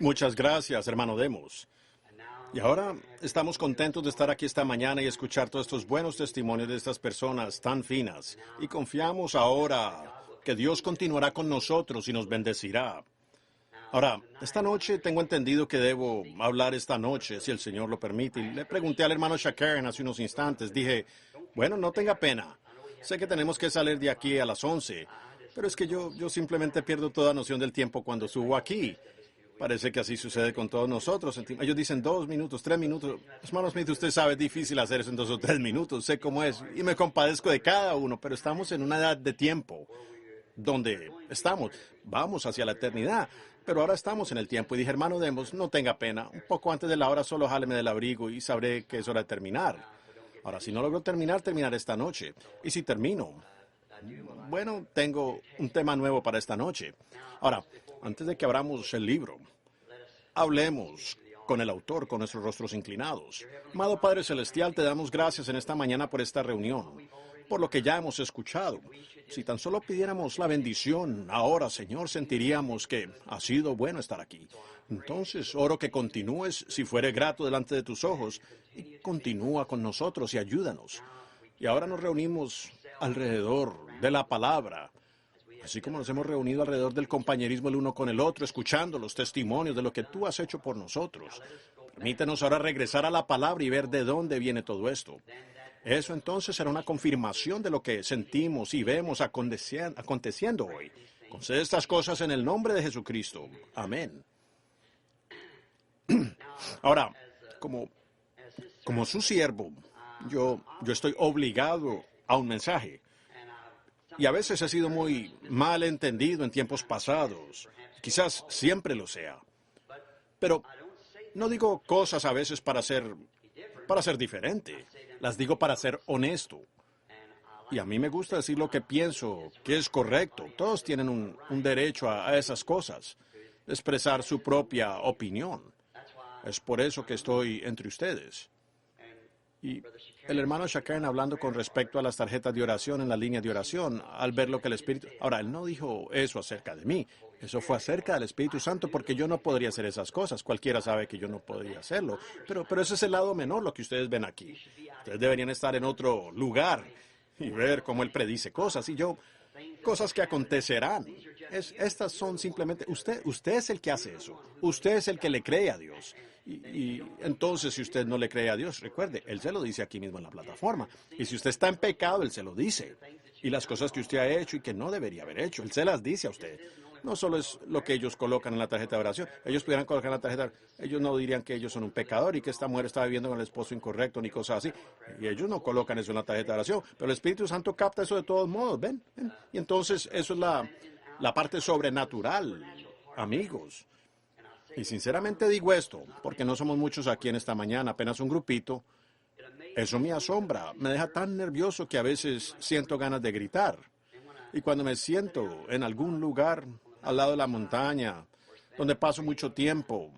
Muchas gracias, hermano Demos. Y ahora estamos contentos de estar aquí esta mañana y escuchar todos estos buenos testimonios de estas personas tan finas. Y confiamos ahora que Dios continuará con nosotros y nos bendecirá. Ahora, esta noche tengo entendido que debo hablar esta noche, si el Señor lo permite. Y le pregunté al hermano Shakaren hace unos instantes. Dije, bueno, no tenga pena. Sé que tenemos que salir de aquí a las 11, pero es que yo simplemente pierdo toda noción del tiempo cuando subo aquí. Parece que así sucede con todos nosotros. Ellos dicen 2 minutos, 3 minutos. Hermano Smith, usted sabe, es difícil hacer eso en 2 o 3 minutos. Sé cómo es y me compadezco de cada uno, pero estamos en una edad de tiempo donde estamos. Vamos hacia la eternidad, pero ahora estamos en el tiempo. Y dije, hermano Demos, no tenga pena. Un poco antes de la hora solo jáleme del abrigo y sabré que es hora de terminar. Ahora, si no logro terminar, terminaré esta noche. Y si termino, bueno, tengo un tema nuevo para esta noche. Ahora, antes de que abramos el libro, hablemos con el autor, con nuestros rostros inclinados. Amado Padre Celestial, te damos gracias en esta mañana por esta reunión, por lo que ya hemos escuchado. Si tan solo pidiéramos la bendición ahora, Señor, sentiríamos que ha sido bueno estar aquí. Entonces, oro que continúes, si fuere grato delante de tus ojos, y continúa con nosotros y ayúdanos. Y ahora nos reunimos alrededor de la palabra, así como nos hemos reunido alrededor del compañerismo el uno con el otro, escuchando los testimonios de lo que tú has hecho por nosotros. Permítenos ahora regresar a la palabra y ver de dónde viene todo esto. Eso entonces será una confirmación de lo que sentimos y vemos aconteciendo hoy. Concede estas cosas en el nombre de Jesucristo. Amén. Ahora, como su siervo, yo estoy obligado a un mensaje. Y a veces he sido muy mal entendido en tiempos pasados. Quizás siempre lo sea. Pero no digo cosas a veces para ser diferente. Las digo para ser honesto. Y a mí me gusta decir lo que pienso, que es correcto. Todos tienen un derecho a esas cosas, expresar su propia opinión. Es por eso que estoy entre ustedes. Y el hermano Shakaren hablando con respecto a las tarjetas de oración en la línea de oración, al ver lo que el Espíritu... Ahora, él no dijo eso acerca de mí, eso fue acerca del Espíritu Santo, porque yo no podría hacer esas cosas. Cualquiera sabe que yo no podría hacerlo. Pero ese es el lado menor, lo que ustedes ven aquí. Ustedes deberían estar en otro lugar y ver cómo él predice cosas. Y yo, cosas que acontecerán. Estas son simplemente... Usted es el que hace eso. Usted es el que le cree a Dios. Y entonces, si usted no le cree a Dios, recuerde, Él se lo dice aquí mismo en la plataforma. Y si usted está en pecado, Él se lo dice. Y las cosas que usted ha hecho y que no debería haber hecho, Él se las dice a usted. No solo es lo que ellos colocan en la tarjeta de oración. Ellos pudieran colocar en la tarjeta, ellos no dirían que ellos son un pecador y que esta mujer está viviendo con el esposo incorrecto ni cosas así. Y ellos no colocan eso en la tarjeta de oración. Pero el Espíritu Santo capta eso de todos modos, ¿ven? Y entonces eso es la parte sobrenatural, amigos. Y sinceramente digo esto, porque no somos muchos aquí en esta mañana, apenas un grupito. Eso me asombra, me deja tan nervioso que a veces siento ganas de gritar. Y cuando me siento en algún lugar al lado de la montaña, donde paso mucho tiempo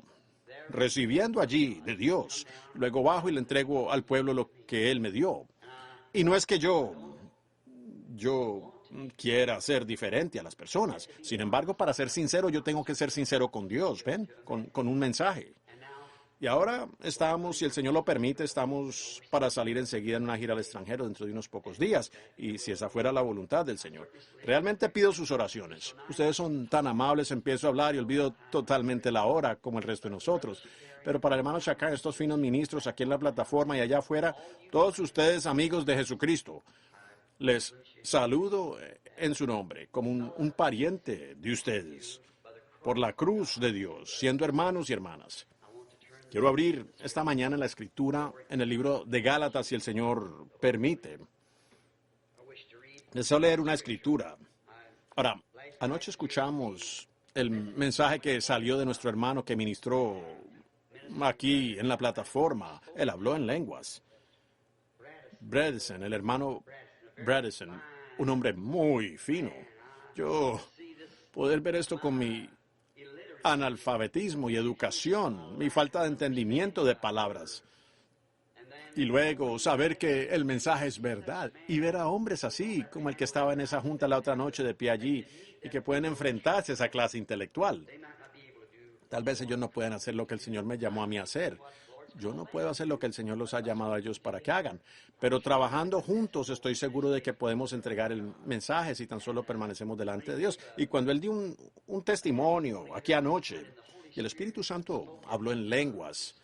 recibiendo allí de Dios, luego bajo y le entrego al pueblo lo que Él me dio. Y no es que yo quiera ser diferente a las personas. Sin embargo, para ser sincero, yo tengo que ser sincero con Dios, ¿ven? Con un mensaje. Y ahora estamos, si el Señor lo permite, estamos para salir enseguida en una gira al extranjero dentro de unos pocos días. Y si esa fuera la voluntad del Señor. Realmente pido sus oraciones. Ustedes son tan amables, empiezo a hablar y olvido totalmente la hora, como el resto de nosotros. Pero para el hermano Shakaren, estos finos ministros aquí en la plataforma y allá afuera, todos ustedes amigos de Jesucristo, les saludo en su nombre, como un pariente de ustedes, por la cruz de Dios, siendo hermanos y hermanas. Quiero abrir esta mañana en la Escritura, en el libro de Gálatas, si el Señor permite. Deseo leer una Escritura. Ahora, anoche escuchamos el mensaje que salió de nuestro hermano que ministró aquí en la plataforma. Él habló en lenguas. Bredesen, el hermano Bredesen, un hombre muy fino. Yo poder ver esto con mi analfabetismo y educación, mi falta de entendimiento de palabras. Y luego saber que el mensaje es verdad y ver a hombres así, como el que estaba en esa junta la otra noche de pie allí, y que pueden enfrentarse a esa clase intelectual. Tal vez ellos no puedan hacer lo que el Señor me llamó a mí a hacer. Yo no puedo hacer lo que el Señor los ha llamado a ellos para que hagan. Pero trabajando juntos estoy seguro de que podemos entregar el mensaje si tan solo permanecemos delante de Dios. Y cuando Él dio un testimonio aquí anoche, y el Espíritu Santo habló en lenguas,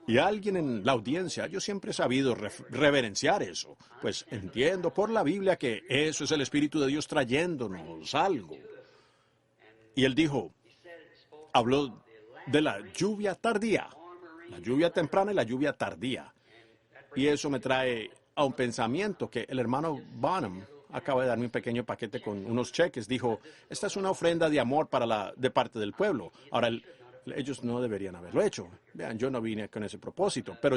y alguien en la audiencia, yo siempre he sabido reverenciar eso. Pues entiendo por la Biblia que eso es el Espíritu de Dios trayéndonos algo. Y Él dijo, habló de la lluvia tardía. La lluvia temprana y la lluvia tardía. Y eso me trae a un pensamiento que el hermano Bonham acaba de darme un pequeño paquete con unos cheques. Dijo, esta es una ofrenda de amor de parte del pueblo. Ahora, ellos no deberían haberlo hecho. Vean, yo no vine con ese propósito, pero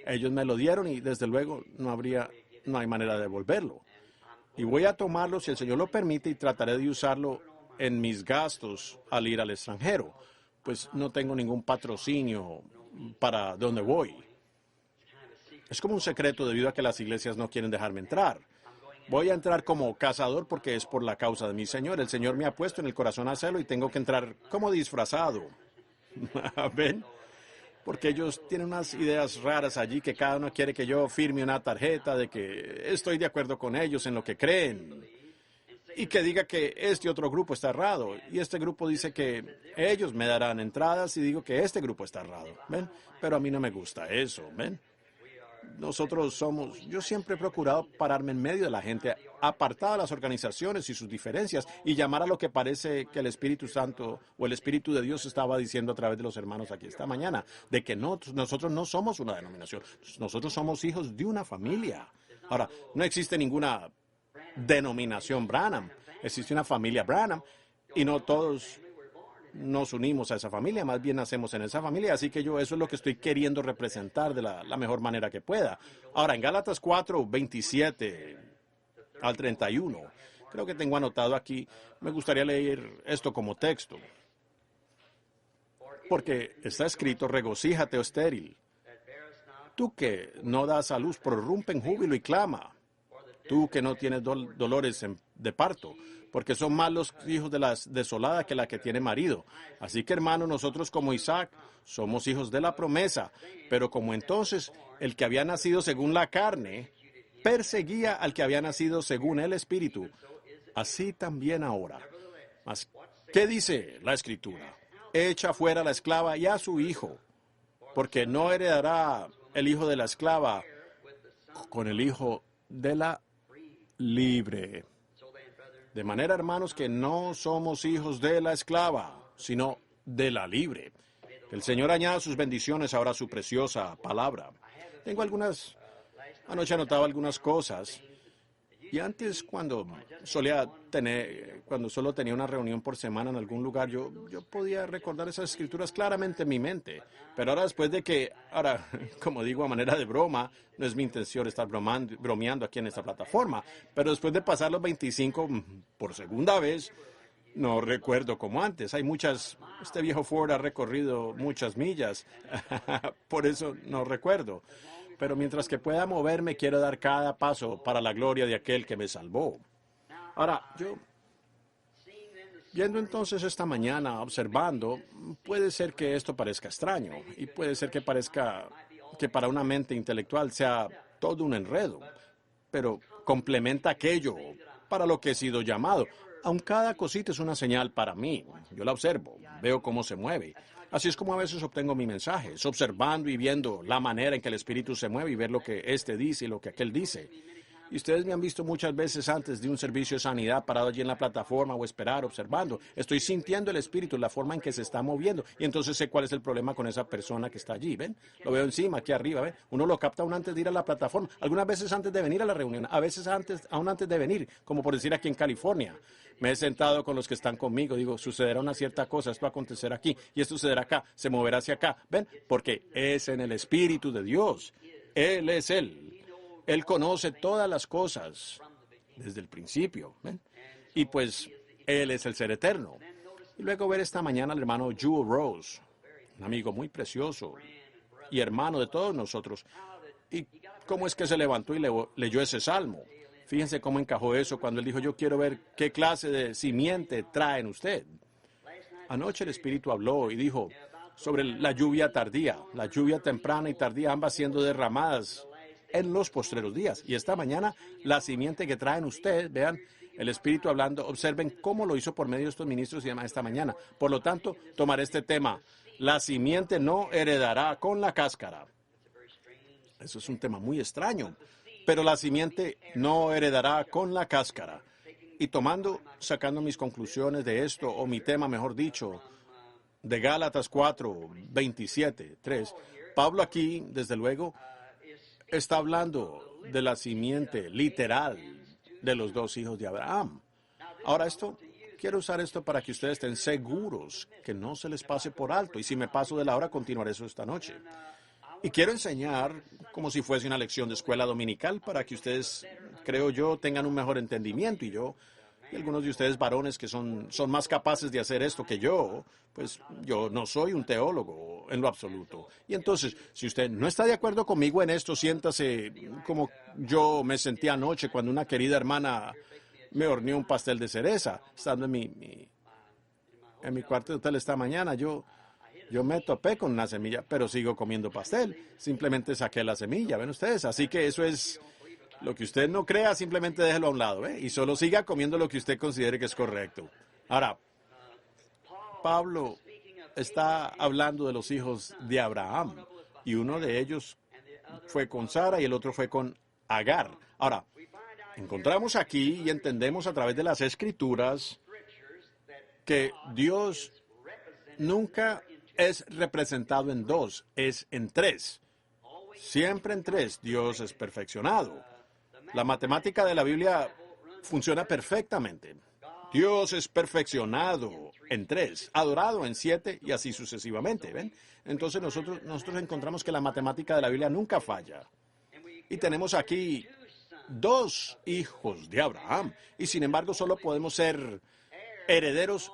ellos me lo dieron y desde luego no hay manera de devolverlo. Y voy a tomarlo si el Señor lo permite y trataré de usarlo en mis gastos al ir al extranjero. Pues no tengo ningún patrocinio para donde voy. Es como un secreto debido a que las iglesias no quieren dejarme entrar. Voy a entrar como cazador porque es por la causa de mi Señor. El Señor me ha puesto en el corazón a hacerlo y tengo que entrar como disfrazado. ¿Ven? Porque ellos tienen unas ideas raras allí que cada uno quiere que yo firme una tarjeta de que estoy de acuerdo con ellos en lo que creen. Y que diga que este otro grupo está errado. Y este grupo dice que ellos me darán entradas y digo que este grupo está errado. ¿Ven? Pero a mí no me gusta eso. ¿Ven? Yo siempre he procurado pararme en medio de la gente, apartada de las organizaciones y sus diferencias, y llamar a lo que parece que el Espíritu Santo o el Espíritu de Dios estaba diciendo a través de los hermanos aquí esta mañana, de que nosotros no somos una denominación, nosotros somos hijos de una familia. Ahora, no existe ninguna denominación Branham, existe una familia Branham, y no todos nos unimos a esa familia, más bien nacemos en esa familia, así que eso es lo que estoy queriendo representar de la mejor manera que pueda. Ahora, en Gálatas 4, 27 al 31, creo que tengo anotado aquí, me gustaría leer esto como texto, porque está escrito, regocíjate, oh estéril, tú que no das a luz, prorrumpe en júbilo y clama, tú que no tienes dolores de parto, porque son más los hijos de la desolada que la que tiene marido. Así que, hermanos, nosotros como Isaac somos hijos de la promesa, pero como entonces el que había nacido según la carne perseguía al que había nacido según el Espíritu, así también ahora. Mas, ¿qué dice la Escritura? Echa fuera a la esclava y a su hijo, porque no heredará el hijo de la esclava con el hijo de la libre. De manera, hermanos, que no somos hijos de la esclava, sino de la libre. Que el Señor añada sus bendiciones ahora a su preciosa palabra. Anoche anotaba algunas cosas. Y antes, cuando solo tenía una reunión por semana en algún lugar, yo podía recordar esas escrituras claramente en mi mente. Pero ahora, como digo a manera de broma, no es mi intención estar bromeando aquí en esta plataforma, pero después de pasar los 25 por segunda vez, no recuerdo como antes. Este viejo Ford ha recorrido muchas millas, por eso no recuerdo. Pero mientras que pueda moverme, quiero dar cada paso para la gloria de aquel que me salvó. Ahora, viendo entonces esta mañana, observando, puede ser que esto parezca extraño y puede ser que parezca que para una mente intelectual sea todo un enredo, pero complementa aquello para lo que he sido llamado. Aun cada cosita es una señal para mí. Yo la observo, veo cómo se mueve. Así es como a veces obtengo mi mensaje, es observando y viendo la manera en que el Espíritu se mueve y ver lo que éste dice y lo que aquel dice. Y ustedes me han visto muchas veces antes de un servicio de sanidad parado allí en la plataforma o esperar, observando. Estoy sintiendo el Espíritu, la forma en que se está moviendo. Y entonces sé cuál es el problema con esa persona que está allí, ¿ven? Lo veo encima, aquí arriba, ¿ven? Uno lo capta aún antes de ir a la plataforma. Algunas veces antes de venir a la reunión, a veces aún antes de venir, como por decir aquí en California. Me he sentado con los que están conmigo, digo, sucederá una cierta cosa, esto va a acontecer aquí, y esto sucederá acá, se moverá hacia acá. ¿Ven? Porque es en el Espíritu de Dios. Él es Él. Él conoce todas las cosas desde el principio. ¿Ven? Y pues Él es el ser eterno. Y luego ver esta mañana al hermano Jewel Rose, un amigo muy precioso y hermano de todos nosotros. Y cómo es que se levantó y leyó ese salmo. Fíjense cómo encajó eso cuando él dijo, yo quiero ver qué clase de simiente trae en usted. Anoche el Espíritu habló y dijo sobre la lluvia tardía, la lluvia temprana y tardía, ambas siendo derramadas en los postreros días. Y esta mañana, la simiente que traen ustedes, vean, el Espíritu hablando, observen cómo lo hizo por medio de estos ministros y demás esta mañana. Por lo tanto, tomaré este tema. La simiente no heredará con la cáscara. Eso es un tema muy extraño. Pero la simiente no heredará con la cáscara. Y sacando mis conclusiones de esto, o mi tema, mejor dicho, de Gálatas 4, 27, 3, Pablo aquí, desde luego, está hablando de la simiente literal de los dos hijos de Abraham. Ahora quiero usar esto para que ustedes estén seguros que no se les pase por alto. Y si me paso de la hora, continuaré eso esta noche. Y quiero enseñar como si fuese una lección de escuela dominical para que ustedes, creo yo, tengan un mejor entendimiento. Y algunos de ustedes varones que son más capaces de hacer esto que yo, pues yo no soy un teólogo en lo absoluto. Y entonces, si usted no está de acuerdo conmigo en esto, siéntase como yo me sentí anoche cuando una querida hermana me horneó un pastel de cereza, estando en mi cuarto de hotel esta mañana. Yo me topé con una semilla, pero sigo comiendo pastel. Simplemente saqué la semilla, ¿ven ustedes? Así que eso es lo que usted no crea, simplemente déjelo a un lado, ¿eh? Y solo siga comiendo lo que usted considere que es correcto. Ahora, Pablo está hablando de los hijos de Abraham, y uno de ellos fue con Sara y el otro fue con Agar. Ahora, encontramos aquí y entendemos a través de las Escrituras que Dios nunca es representado en dos, es en tres. Siempre en tres. Dios es perfeccionado. La matemática de la Biblia funciona perfectamente. Dios es perfeccionado en tres, adorado en siete y así sucesivamente, ¿ven? Entonces nosotros encontramos que la matemática de la Biblia nunca falla. Y tenemos aquí dos hijos de Abraham y sin embargo solo podemos ser herederos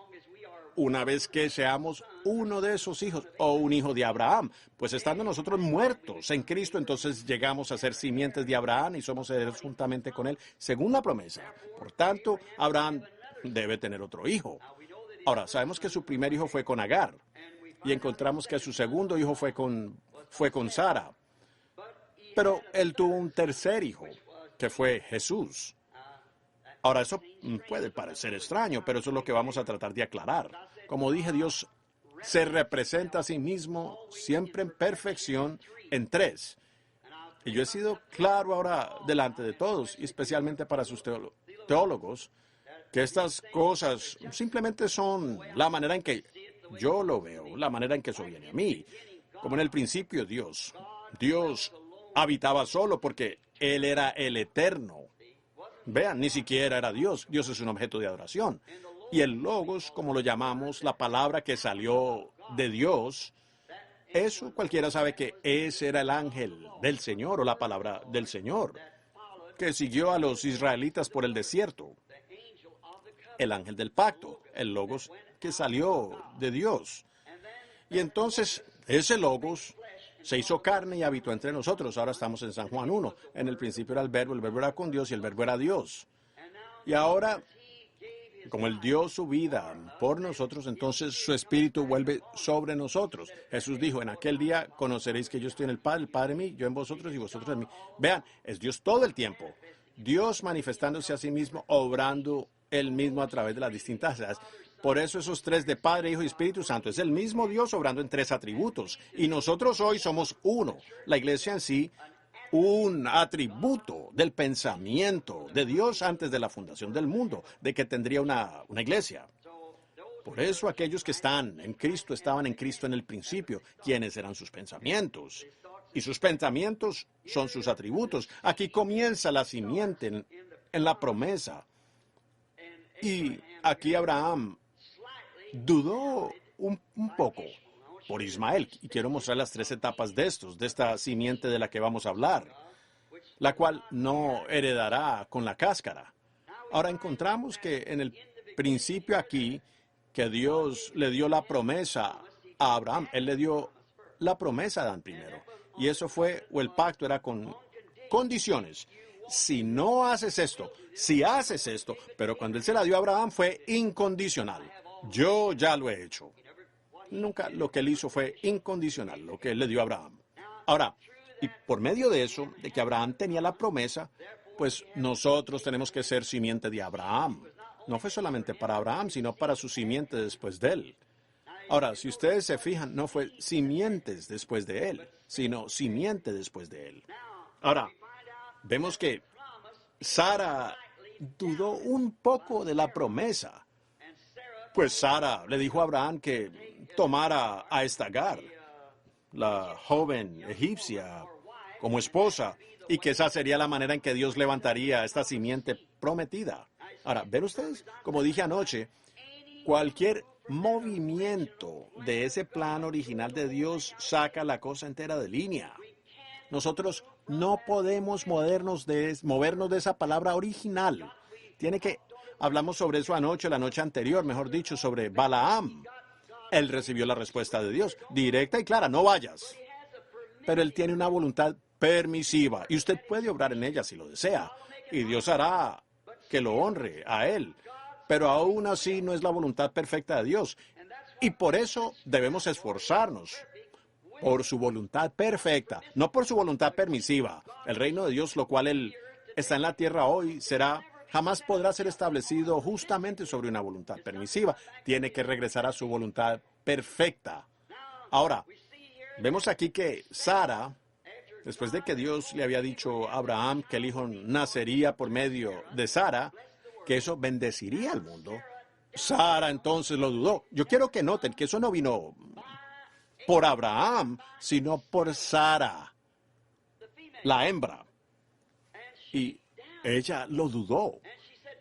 una vez que seamos uno de esos hijos o un hijo de Abraham. Pues estando nosotros muertos en Cristo, entonces llegamos a ser simientes de Abraham y somos herederos juntamente con él, según la promesa. Por tanto, Abraham debe tener otro hijo. Ahora, sabemos que su primer hijo fue con Agar y encontramos que su segundo hijo fue con Sara. Pero él tuvo un tercer hijo, que fue Jesús. Ahora, eso puede parecer extraño, pero eso es lo que vamos a tratar de aclarar. Como dije, Dios se representa a sí mismo siempre en perfección en tres. Y yo he sido claro ahora delante de todos, y especialmente para sus teólogos, que estas cosas simplemente son la manera en que yo lo veo, la manera en que eso viene a mí. Como en el principio Dios habitaba solo porque Él era el eterno. Vean, ni siquiera era Dios. Dios es un objeto de adoración. Y el Logos, como lo llamamos, la palabra que salió de Dios, eso cualquiera sabe que ese era el ángel del Señor o la palabra del Señor, que siguió a los israelitas por el desierto. El ángel del pacto, el Logos que salió de Dios. Y entonces, ese Logos se hizo carne y habitó entre nosotros. Ahora estamos en San Juan 1. En el principio era el verbo era con Dios y el verbo era Dios. Y ahora, como Él dio su vida por nosotros, entonces su Espíritu vuelve sobre nosotros. Jesús dijo, en aquel día conoceréis que yo estoy en el Padre en mí, yo en vosotros y vosotros en mí. Vean, es Dios todo el tiempo. Dios manifestándose a sí mismo, obrando Él mismo a través de las distintas edades. Por eso esos tres de Padre, Hijo y Espíritu Santo es el mismo Dios obrando en tres atributos. Y nosotros hoy somos uno. La iglesia en sí, un atributo del pensamiento de Dios antes de la fundación del mundo, de que tendría una iglesia. Por eso aquellos que están en Cristo estaban en Cristo en el principio. ¿Quiénes eran sus pensamientos? Y sus pensamientos son sus atributos. Aquí comienza la simiente en la promesa. Y aquí Abraham dudó un poco por Ismael. Y quiero mostrar las tres etapas de esta simiente de la que vamos a hablar, la cual no heredará con la cáscara. Ahora encontramos que en el principio aquí, que Dios le dio la promesa a Abraham. Él le dio la promesa a Adán primero. Y eso fue, o el pacto era con condiciones. Si no haces esto, si haces esto, pero cuando Él se la dio a Abraham fue incondicional. yo ya lo he hecho. Nunca lo que él hizo fue incondicional, lo que él le dio a Abraham. Ahora, y por medio de eso, de que Abraham tenía la promesa, pues nosotros tenemos que ser simiente de Abraham. No fue solamente para Abraham, sino para su simiente después de él. Ahora, si ustedes se fijan, no fue simientes después de él, sino simiente después de él. Ahora, vemos que Sara dudó un poco de la promesa. Pues Sara le dijo a Abraham que tomara a esta Agar, la joven egipcia, como esposa, y que esa sería la manera en que Dios levantaría esta simiente prometida. Ahora, ¿ven ustedes? Como dije anoche, cualquier movimiento de ese plan original de Dios saca la cosa entera de línea. Nosotros no podemos movernos de esa palabra original. Hablamos sobre eso anoche, la noche anterior, mejor dicho, sobre Balaam. Él recibió la respuesta de Dios, directa y clara, no vayas. Pero él tiene una voluntad permisiva y usted puede obrar en ella si lo desea. Y Dios hará que lo honre a él. Pero aún así no es la voluntad perfecta de Dios. Y por eso debemos esforzarnos por su voluntad perfecta, no por su voluntad permisiva. El reino de Dios, lo cual Él está en la tierra hoy, jamás podrá ser establecido justamente sobre una voluntad permisiva. Tiene que regresar a su voluntad perfecta. Ahora, vemos aquí que Sara, después de que Dios le había dicho a Abraham que el hijo nacería por medio de Sara, que eso bendeciría al mundo, Sara entonces lo dudó. Yo quiero que noten que eso no vino por Abraham, sino por Sara, la hembra. Y ella lo dudó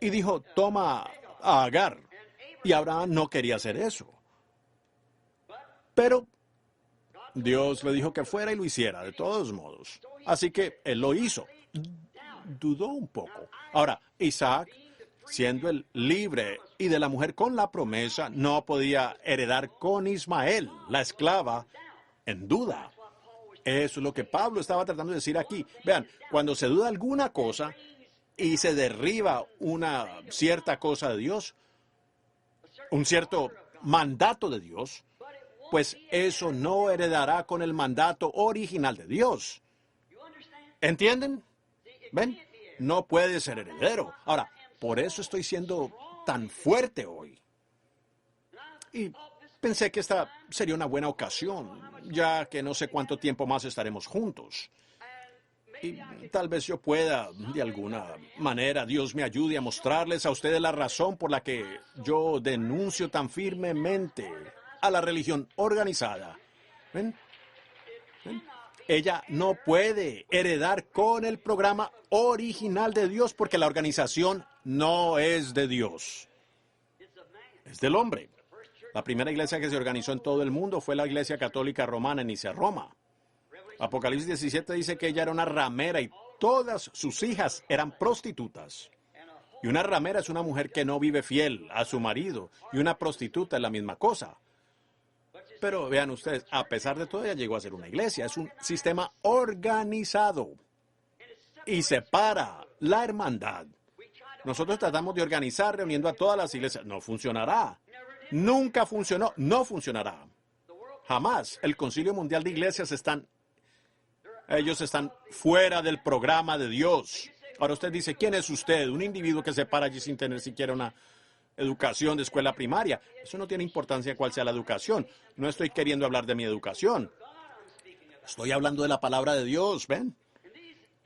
y dijo, toma a Agar. Y Abraham no quería hacer eso. Pero Dios le dijo que fuera y lo hiciera, de todos modos. Así que él lo hizo. Dudó un poco. Ahora, Isaac, siendo el libre y de la mujer con la promesa, no podía heredar con Ismael, la esclava, en duda. Eso es lo que Pablo estaba tratando de decir aquí. Vean, cuando se duda alguna cosa y se derriba una cierta cosa de Dios, un cierto mandato de Dios, pues eso no heredará con el mandato original de Dios. ¿Entienden? ¿Ven? No puede ser heredero. Ahora, por eso estoy siendo tan fuerte hoy. Y pensé que esta sería una buena ocasión, ya que no sé cuánto tiempo más estaremos juntos. Y tal vez yo pueda, de alguna manera, Dios me ayude a mostrarles a ustedes la razón por la que yo denuncio tan firmemente a la religión organizada. ¿Ven? ¿Ven? Ella no puede heredar con el programa original de Dios porque la organización no es de Dios. Es del hombre. La primera iglesia que se organizó en todo el mundo fue la Iglesia Católica Romana en Nicea, Roma. Apocalipsis 17 dice que ella era una ramera y todas sus hijas eran prostitutas. Y una ramera es una mujer que no vive fiel a su marido, y una prostituta es la misma cosa. Pero vean ustedes, a pesar de todo, ella llegó a ser una iglesia. Es un sistema organizado y separa la hermandad. Nosotros tratamos de organizar reuniendo a todas las iglesias. No funcionará. Nunca funcionó. No funcionará. Jamás. El Concilio Mundial de Iglesias ellos están fuera del programa de Dios. Ahora usted dice, ¿quién es usted? Un individuo que se para allí sin tener siquiera una educación de escuela primaria. Eso no tiene importancia cuál sea la educación. No estoy queriendo hablar de mi educación. Estoy hablando de la palabra de Dios, ¿ven?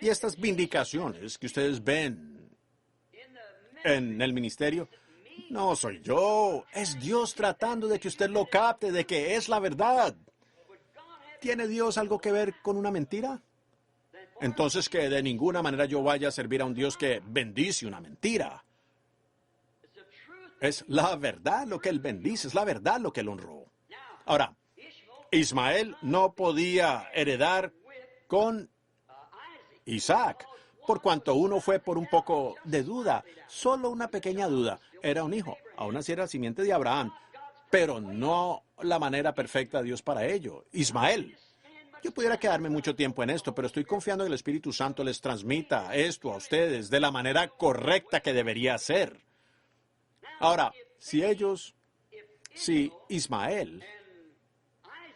Y estas vindicaciones que ustedes ven en el ministerio, no soy yo. Es Dios tratando de que usted lo capte, de que es la verdad. ¿Tiene Dios algo que ver con una mentira? Entonces que de ninguna manera yo vaya a servir a un Dios que bendice una mentira. Es la verdad lo que Él bendice, es la verdad lo que Él honró. Ahora, Ismael no podía heredar con Isaac, por cuanto uno fue por un poco de duda, solo una pequeña duda. Era un hijo, aún así era simiente de Abraham, pero no la manera perfecta de Dios para ello. Ismael. Yo pudiera quedarme mucho tiempo en esto, pero estoy confiando en que el Espíritu Santo les transmita esto a ustedes de la manera correcta que debería ser. Ahora, si ellos Si Ismael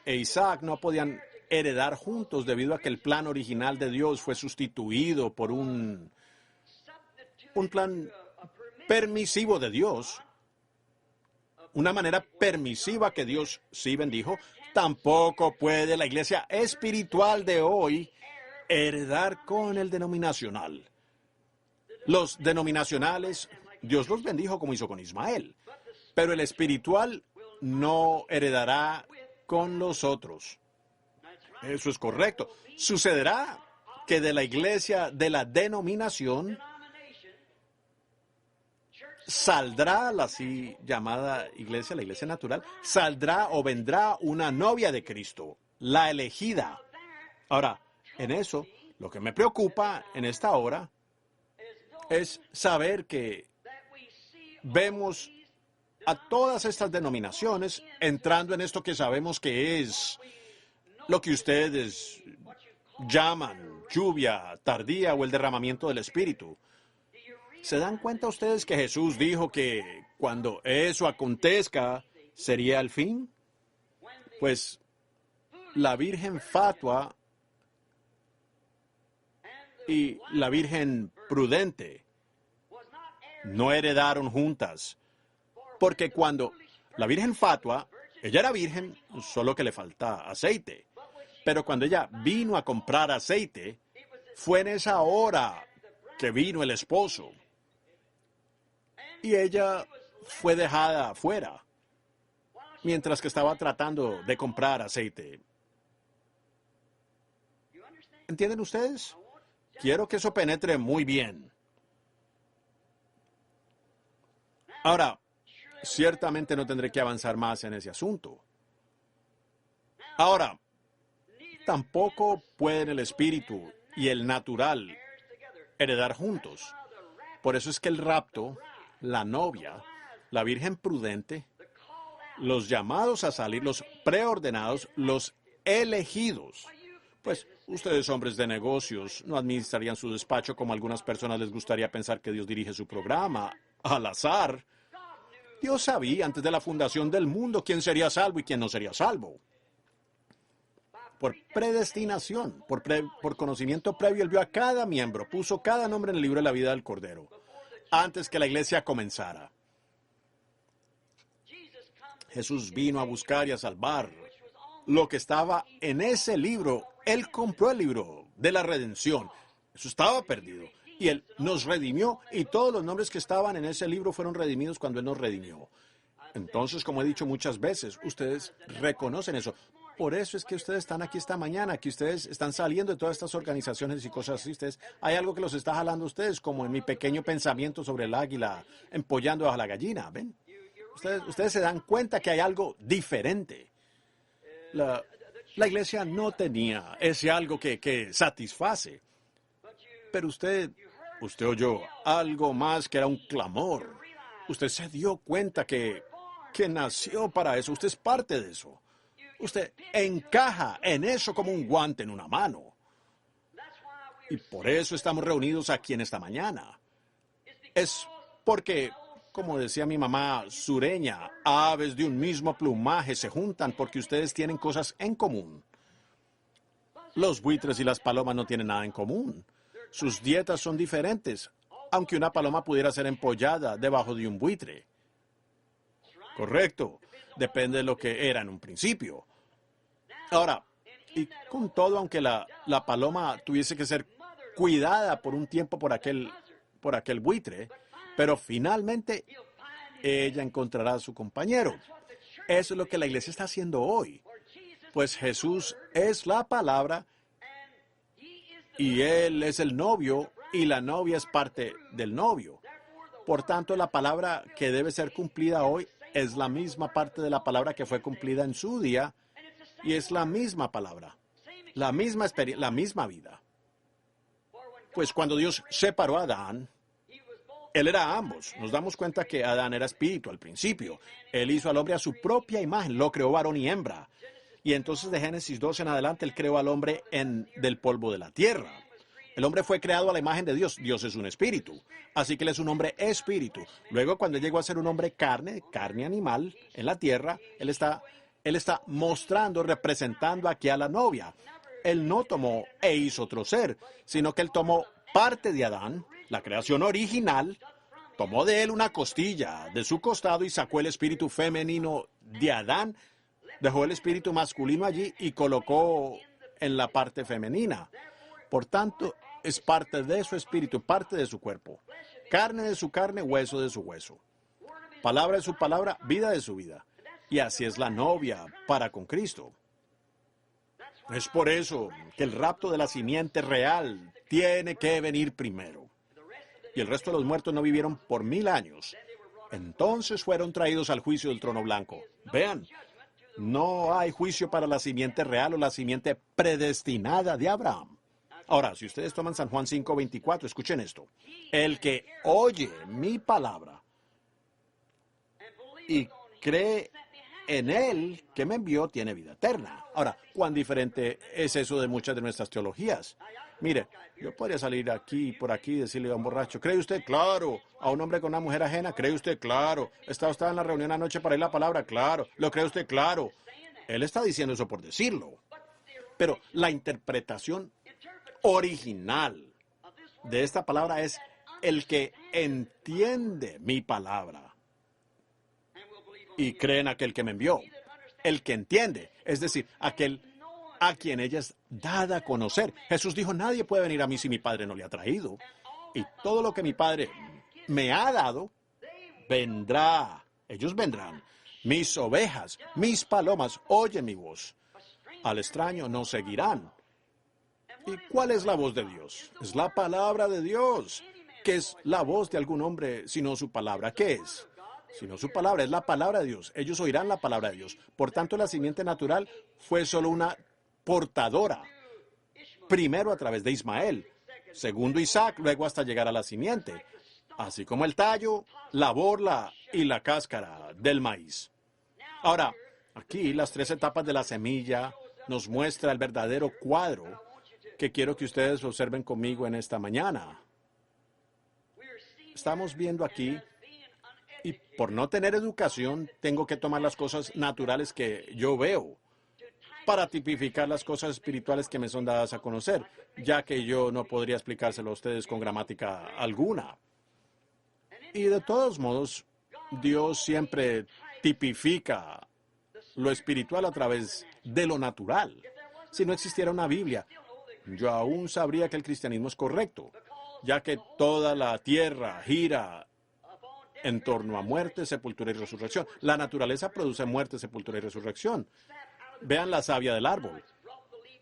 e Isaac no podían heredar juntos debido a que el plan original de Dios fue sustituido por un plan permisivo de Dios, una manera permisiva que Dios sí bendijo, tampoco puede la iglesia espiritual de hoy heredar con el denominacional. Los denominacionales, Dios los bendijo como hizo con Ismael, pero el espiritual no heredará con los otros. Eso es correcto. Sucederá que de la iglesia, de la denominación, saldrá la así llamada iglesia, la iglesia natural, saldrá o vendrá una novia de Cristo, la elegida. Ahora, en eso, lo que me preocupa en esta hora es saber que vemos a todas estas denominaciones entrando en esto que sabemos que es lo que ustedes llaman lluvia tardía o el derramamiento del Espíritu. ¿Se dan cuenta ustedes que Jesús dijo que cuando eso acontezca sería el fin? Pues la Virgen Fatua y la Virgen Prudente no heredaron juntas, porque cuando la Virgen Fatua, ella era virgen, solo que le falta aceite, pero cuando ella vino a comprar aceite, fue en esa hora que vino el esposo. Y ella fue dejada afuera, mientras que estaba tratando de comprar aceite. ¿Entienden ustedes? Quiero que eso penetre muy bien. Ahora, ciertamente no tendré que avanzar más en ese asunto. Ahora, tampoco pueden el espíritu y el natural heredar juntos. Por eso es que el rapto, la novia, la Virgen Prudente, los llamados a salir, los preordenados, los elegidos. Pues ustedes, hombres de negocios, no administrarían su despacho como a algunas personas les gustaría pensar que Dios dirige su programa, al azar. Dios sabía antes de la fundación del mundo quién sería salvo y quién no sería salvo. Por predestinación, por conocimiento previo, Él vio a cada miembro, puso cada nombre en el libro de la vida del Cordero, antes que la iglesia comenzara. Jesús vino a buscar y a salvar lo que estaba en ese libro. Él compró el libro de la redención. Eso estaba perdido. Y Él nos redimió, y todos los nombres que estaban en ese libro fueron redimidos cuando Él nos redimió. Entonces, como he dicho muchas veces, ustedes reconocen eso. Por eso es que ustedes están aquí esta mañana, que ustedes están saliendo de todas estas organizaciones y cosas así. Hay algo que los está jalando a ustedes, como en mi pequeño pensamiento sobre el águila empollando a la gallina. ¿Ven? Ustedes se dan cuenta que hay algo diferente. La iglesia no tenía ese algo que satisface. Pero usted oyó algo más que era un clamor. Usted se dio cuenta que nació para eso. Usted es parte de eso. Usted encaja en eso como un guante en una mano. Y por eso estamos reunidos aquí en esta mañana. Es porque, como decía mi mamá sureña, aves de un mismo plumaje se juntan porque ustedes tienen cosas en común. Los buitres y las palomas no tienen nada en común. Sus dietas son diferentes, aunque una paloma pudiera ser empollada debajo de un buitre. Correcto. Depende de lo que era en un principio. Ahora, y con todo, aunque la paloma tuviese que ser cuidada por un tiempo por aquel buitre, pero finalmente ella encontrará a su compañero. Eso es lo que la iglesia está haciendo hoy. Pues Jesús es la palabra y Él es el novio y la novia es parte del novio. Por tanto, la palabra que debe ser cumplida hoy es la misma parte de la palabra que fue cumplida en su día y es la misma palabra, la misma experiencia, la misma vida. Pues cuando Dios separó a Adán, Él era ambos. Nos damos cuenta que Adán era espíritu al principio. Él hizo al hombre a su propia imagen, lo creó varón y hembra. Y entonces de Génesis 2 en adelante, Él creó al hombre del polvo de la tierra. El hombre fue creado a la imagen de Dios. Dios es un espíritu. Así que él es un hombre espíritu. Luego, cuando él llegó a ser un hombre carne animal, en la tierra, él está mostrando, representando aquí a la novia. Él no tomó e hizo otro ser, sino que él tomó parte de Adán, la creación original, tomó de él una costilla de su costado y sacó el espíritu femenino de Adán, dejó el espíritu masculino allí y colocó en la parte femenina. Por tanto, es parte de su espíritu, parte de su cuerpo. Carne de su carne, hueso de su hueso. Palabra de su palabra, vida de su vida. Y así es la novia para con Cristo. Es por eso que el rapto de la simiente real tiene que venir primero. Y el resto de los muertos no vivieron por 1000 años. Entonces fueron traídos al juicio del trono blanco. Vean, no hay juicio para la simiente real o la simiente predestinada de Abraham. Ahora, si ustedes toman San Juan 5:24, escuchen esto. El que oye mi palabra y cree en él que me envió tiene vida eterna. Ahora, ¿cuán diferente es eso de muchas de nuestras teologías? Mire, yo podría salir aquí, por aquí, y decirle a un borracho, ¿cree usted? Claro. A un hombre con una mujer ajena, ¿cree usted? Claro. ¿Está usted en la reunión anoche para ir la palabra? Claro. ¿Lo cree usted? Claro. Él está diciendo eso por decirlo. Pero la interpretación original de esta palabra es el que entiende mi palabra y cree en aquel que me envió. El que entiende, es decir, aquel a quien ella es dada a conocer. Jesús dijo, nadie puede venir a mí si mi Padre no le ha traído. Y todo lo que mi Padre me ha dado, vendrá. Ellos vendrán. Mis ovejas, mis palomas, oyen mi voz. Al extraño no seguirán. ¿Y cuál es la voz de Dios? Es la palabra de Dios. ¿Qué es la voz de algún hombre sino su palabra? ¿Qué es? Sino su palabra, es la palabra de Dios. Ellos oirán la palabra de Dios. Por tanto, la simiente natural fue solo una portadora. Primero a través de Ismael, segundo Isaac, luego hasta llegar a la simiente. Así como el tallo, la borla y la cáscara del maíz. Ahora, aquí las 3 etapas de la semilla nos muestra el verdadero cuadro que quiero que ustedes observen conmigo en esta mañana. Estamos viendo aquí, y por no tener educación, tengo que tomar las cosas naturales que yo veo para tipificar las cosas espirituales que me son dadas a conocer, ya que yo no podría explicárselo a ustedes con gramática alguna. Y de todos modos, Dios siempre tipifica lo espiritual a través de lo natural. Si no existiera una Biblia, yo aún sabría que el cristianismo es correcto, ya que toda la tierra gira en torno a muerte, sepultura y resurrección. La naturaleza produce muerte, sepultura y resurrección. Vean la savia del árbol.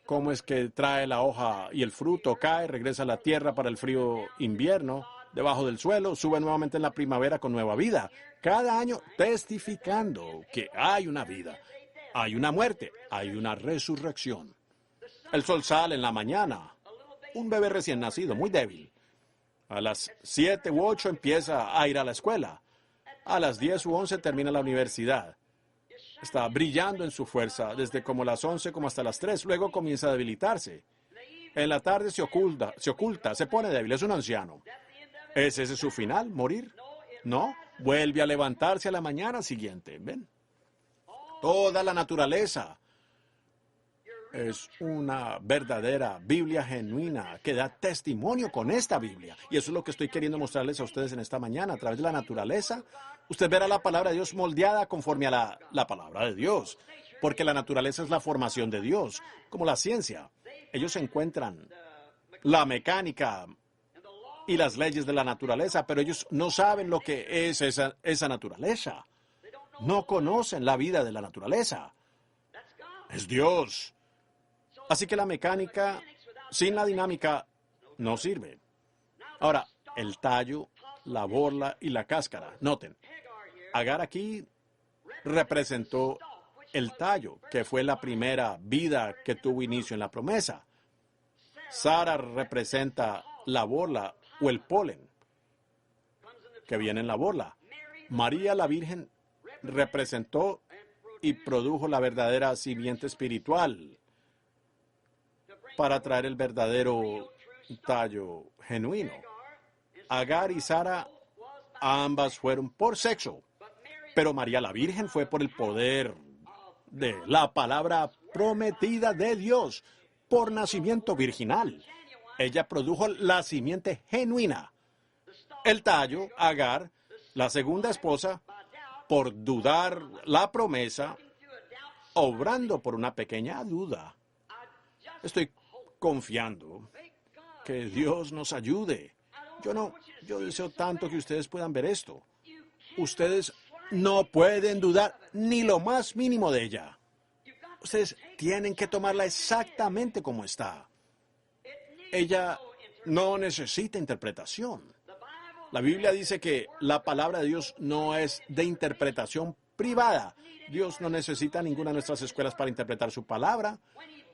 Cómo es que trae la hoja y el fruto, cae, regresa a la tierra para el frío invierno, debajo del suelo, sube nuevamente en la primavera con nueva vida. Cada año testificando que hay una vida, hay una muerte, hay una resurrección. El sol sale en la mañana. Un bebé recién nacido, muy débil. A las 7 u 8 empieza a ir a la escuela. A las 10 u 11 termina la universidad. Está brillando en su fuerza desde como las 11 como hasta las 3. Luego comienza a debilitarse. En la tarde se oculta, se pone débil, es un anciano. ¿Es ese su final, morir? No, vuelve a levantarse a la mañana siguiente. ¿Ven? Toda la naturaleza es una verdadera Biblia genuina que da testimonio con esta Biblia. Y eso es lo que estoy queriendo mostrarles a ustedes en esta mañana. A través de la naturaleza, usted verá la palabra de Dios moldeada conforme a la palabra de Dios. Porque la naturaleza es la formación de Dios, como la ciencia. Ellos encuentran la mecánica y las leyes de la naturaleza, pero ellos no saben lo que es esa naturaleza. No conocen la vida de la naturaleza. Es Dios. Así que la mecánica sin la dinámica no sirve. Ahora, el tallo, la borla y la cáscara. Noten, Agar aquí representó el tallo, que fue la primera vida que tuvo inicio en la promesa. Sara representa la borla o el polen que viene en la borla. María la Virgen representó y produjo la verdadera simiente espiritual para traer el verdadero tallo genuino. Agar y Sara, ambas fueron por sexo, pero María la Virgen fue por el poder de la palabra prometida de Dios, por nacimiento virginal. Ella produjo la simiente genuina. El tallo, Agar, la segunda esposa, por dudar la promesa, obrando por una pequeña duda. Estoy confiando que Dios nos ayude. Yo deseo tanto que ustedes puedan ver esto. Ustedes no pueden dudar ni lo más mínimo de ella. Ustedes tienen que tomarla exactamente como está. Ella no necesita interpretación. La Biblia dice que la palabra de Dios no es de interpretación privada. Dios no necesita ninguna de nuestras escuelas para interpretar su palabra.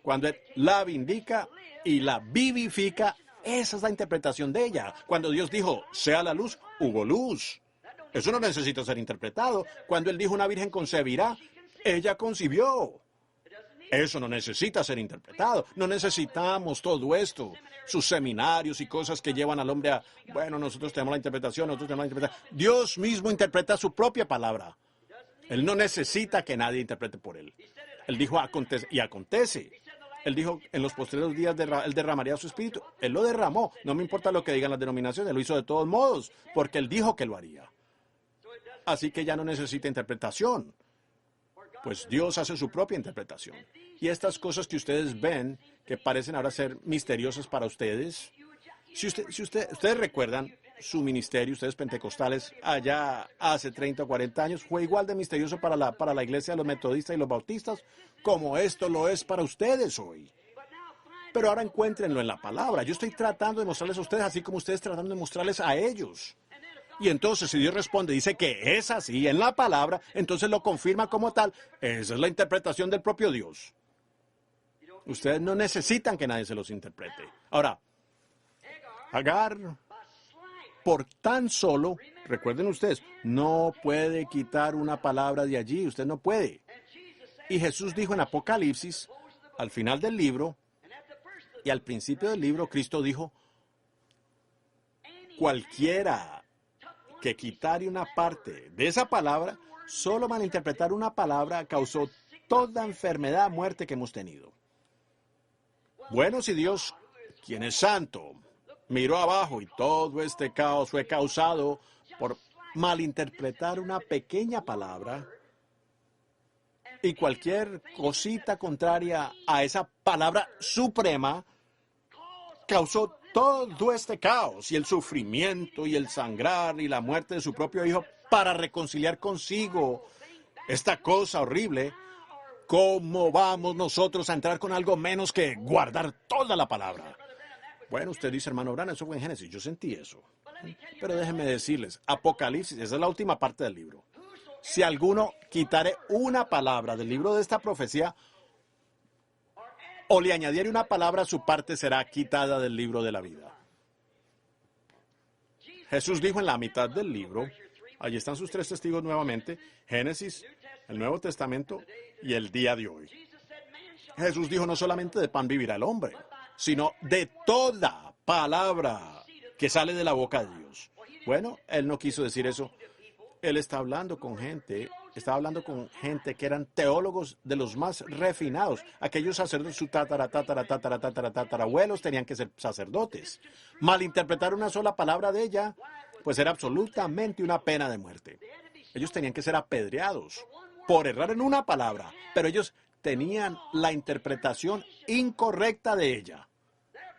Cuando Él la vindica y la vivifica, esa es la interpretación de ella. Cuando Dios dijo, sea la luz, hubo luz. Eso no necesita ser interpretado. Cuando Él dijo, una virgen concebirá, ella concibió. Eso no necesita ser interpretado. No necesitamos todo esto. Sus seminarios y cosas que llevan al hombre a, bueno, nosotros tenemos la interpretación, nosotros tenemos la interpretación. Dios mismo interpreta su propia palabra. Él no necesita que nadie interprete por Él. Él dijo, acontece, y acontece. Él dijo, en los postreros días Él derramaría su espíritu. Él lo derramó. No me importa lo que digan las denominaciones. Él lo hizo de todos modos, porque Él dijo que lo haría. Así que ya no necesita interpretación. Pues Dios hace su propia interpretación. Y estas cosas que ustedes ven, que parecen ahora ser misteriosas para ustedes, si ustedes recuerdan su ministerio, ustedes pentecostales, allá hace 30 o 40 años, fue igual de misterioso para la iglesia de los metodistas y los bautistas, como esto lo es para ustedes hoy. Pero ahora encuéntrenlo en la palabra. Yo estoy tratando de mostrarles a ustedes, así como ustedes tratando de mostrarles a ellos. Y entonces, si Dios responde, dice que es así en la palabra, entonces lo confirma como tal. Esa es la interpretación del propio Dios. Ustedes no necesitan que nadie se los interprete. Ahora, Agar, por tan solo, recuerden ustedes, no puede quitar una palabra de allí. Usted no puede. Y Jesús dijo en Apocalipsis, al final del libro, y al principio del libro, Cristo dijo, cualquiera que quitare una parte de esa palabra, solo malinterpretar una palabra causó toda enfermedad, muerte que hemos tenido. Bueno, si Dios, quien es santo, miró abajo y todo este caos fue causado por malinterpretar una pequeña palabra, y cualquier cosita contraria a esa palabra suprema causó todo este caos y el sufrimiento y el sangrar y la muerte de su propio hijo para reconciliar consigo esta cosa horrible. ¿Cómo vamos nosotros a entrar con algo menos que guardar toda la palabra? Bueno, usted dice, hermano Branham, eso fue en Génesis. Yo sentí eso. Pero déjenme decirles, Apocalipsis, esa es la última parte del libro. Si alguno quitare una palabra del libro de esta profecía, o le añadiere una palabra, su parte será quitada del libro de la vida. Jesús dijo en la mitad del libro, allí están sus tres testigos nuevamente, Génesis, el Nuevo Testamento y el día de hoy. Jesús dijo, no solamente de pan vivirá el hombre, sino de toda palabra que sale de la boca de Dios. Bueno, Él no quiso decir eso. Él está hablando con gente, que eran teólogos de los más refinados. Aquellos sacerdotes, su tatarabuelos tenían que ser sacerdotes. Malinterpretar una sola palabra de ella, pues era absolutamente una pena de muerte. Ellos tenían que ser apedreados por errar en una palabra, pero ellos tenían la interpretación incorrecta de ella.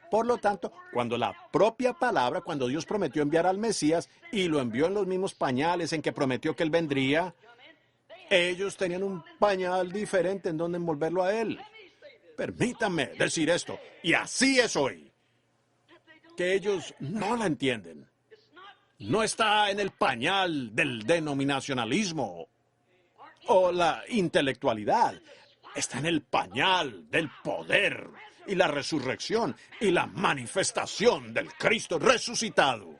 Por lo tanto, cuando la propia palabra, cuando Dios prometió enviar al Mesías y lo envió en los mismos pañales en que prometió que Él vendría, ellos tenían un pañal diferente en donde envolverlo a Él. Permítanme decir esto, y así es hoy, que ellos no la entienden. No está en el pañal del denominacionalismo o la intelectualidad. Está en el pañal del poder y la resurrección y la manifestación del Cristo resucitado,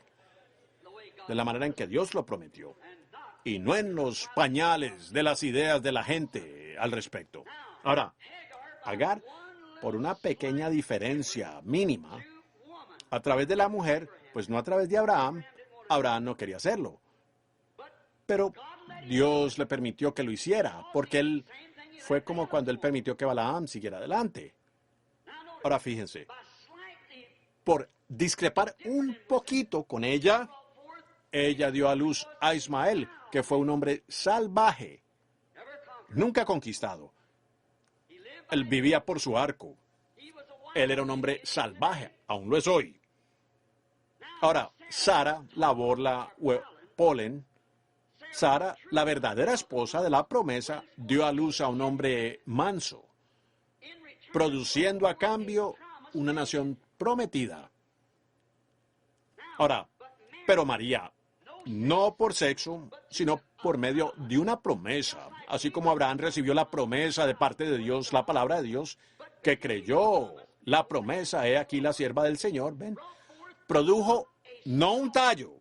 de la manera en que Dios lo prometió, y no en los pañales de las ideas de la gente al respecto. Ahora, Agar, por una pequeña diferencia mínima, a través de la mujer, pues no a través de Abraham. Abraham no quería hacerlo. Pero Dios le permitió que lo hiciera, porque él fue como cuando él permitió que Balaam siguiera adelante. Ahora fíjense, por discrepar un poquito con ella, ella dio a luz a Ismael, que fue un hombre salvaje, nunca conquistado. Él vivía por su arco. Él era un hombre salvaje, aún lo es hoy. Ahora, Sara, la borla polen, Sara, la verdadera esposa de la promesa, dio a luz a un hombre manso, produciendo a cambio una nación prometida. Ahora, pero María, no por sexo, sino por medio de una promesa, así como Abraham recibió la promesa de parte de Dios, la palabra de Dios, que creyó la promesa, he aquí la sierva del Señor, ven, produjo no un tallo,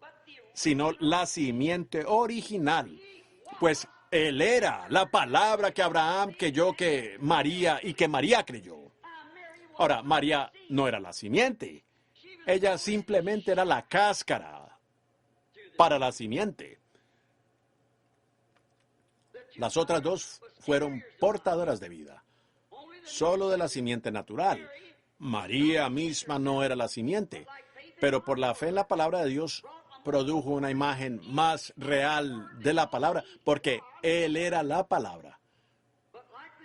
sino la simiente original, pues él era la palabra que Abraham creyó, que María y que María creyó. Ahora, María no era la simiente, ella simplemente era la cáscara para la simiente. Las otras dos fueron portadoras de vida, solo de la simiente natural. María misma no era la simiente, pero por la fe en la palabra de Dios produjo una imagen más real de la palabra, porque Él era la palabra.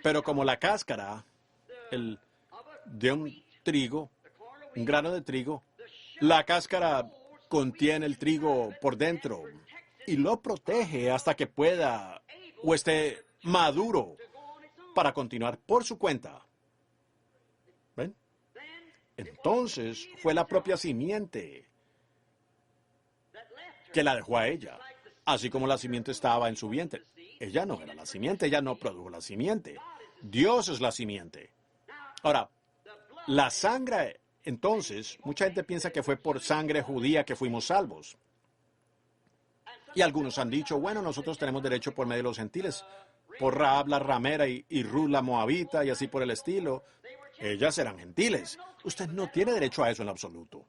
Pero como la cáscara de un trigo, un grano de trigo, la cáscara contiene el trigo por dentro y lo protege hasta que pueda o esté maduro para continuar por su cuenta. ¿Ven? Entonces fue la propia simiente que la dejó a ella, así como la simiente estaba en su vientre. Ella no era la simiente, ella no produjo la simiente. Dios es la simiente. Ahora, la sangre, entonces, mucha gente piensa que fue por sangre judía que fuimos salvos. Y algunos han dicho, bueno, nosotros tenemos derecho por medio de los gentiles, por Rahab la ramera y Ruth la moabita y así por el estilo. Ellas eran gentiles. Usted no tiene derecho a eso en absoluto.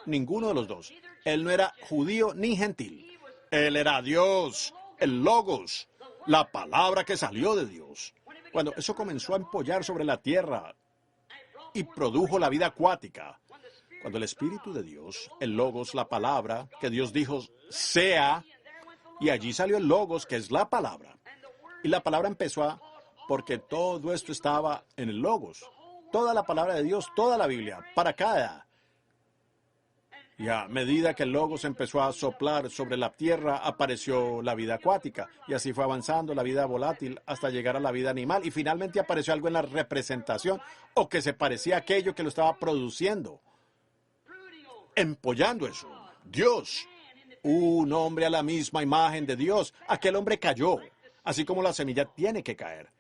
Ninguno de los dos. Él no era judío ni gentil. Él era Dios, el Logos, la palabra que salió de Dios. Cuando eso comenzó a empollar sobre la tierra y produjo la vida acuática, cuando el Espíritu de Dios, el Logos, la palabra, que Dios dijo, sea, y allí salió el Logos, que es la palabra. Y la palabra empezó porque todo esto estaba en el Logos. Toda la palabra de Dios, toda la Biblia, para cada. Y a medida que el Logos empezó a soplar sobre la tierra, apareció la vida acuática. Y así fue avanzando la vida volátil hasta llegar a la vida animal. Y finalmente apareció algo en la representación, o que se parecía a aquello que lo estaba produciendo. Empollando eso. Dios. Un hombre a la misma imagen de Dios. Aquel hombre cayó, así como la semilla tiene que caer.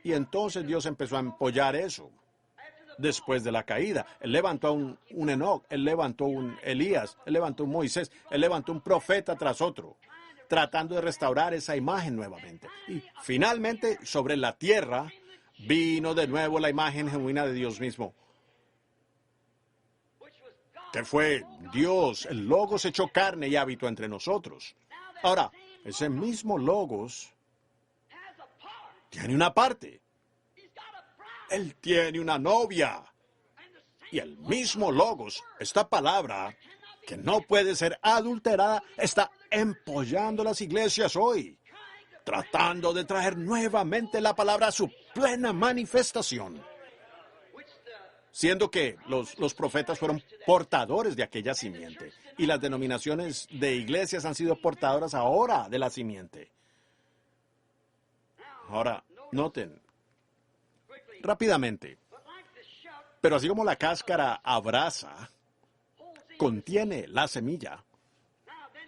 Y entonces Dios empezó a empollar eso. Después de la caída, Él levantó a un Enoc, Él levantó un Elías, Él levantó un Moisés, Él levantó un profeta tras otro, tratando de restaurar esa imagen nuevamente. Y finalmente, sobre la tierra, vino de nuevo la imagen genuina de Dios mismo, que fue Dios, el Logos hecho carne y habitó entre nosotros. Ahora, ese mismo Logos tiene una parte. Él tiene una novia. Y el mismo Logos, esta palabra, que no puede ser adulterada, está empollando las iglesias hoy, tratando de traer nuevamente la palabra a su plena manifestación. Siendo que los profetas fueron portadores de aquella simiente, y las denominaciones de iglesias han sido portadoras ahora de la simiente. Ahora, noten, rápidamente, pero así como la cáscara abraza, contiene la semilla,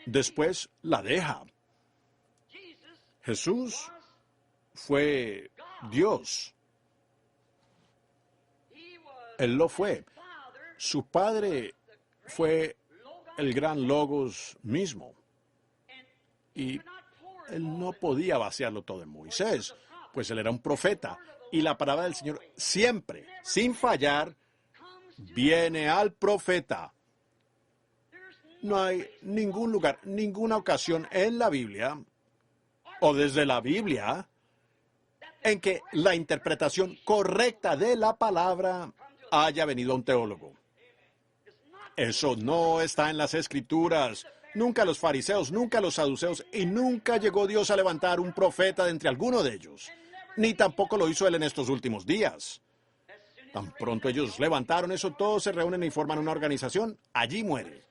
después la deja. Jesús fue Dios. Él lo fue. Su padre fue el gran Logos mismo. Y él no podía vaciarlo todo en Moisés, pues él era un profeta. Y la palabra del Señor siempre, sin fallar, viene al profeta. No hay ningún lugar, ninguna ocasión en la Biblia, o desde la Biblia, en que la interpretación correcta de la palabra haya venido a un teólogo. Eso no está en las Escrituras. Nunca los fariseos, nunca los saduceos, y nunca llegó Dios a levantar un profeta de entre alguno de ellos. Ni tampoco lo hizo Él en estos últimos días. Tan pronto ellos levantaron eso, todos se reúnen y forman una organización, allí muere.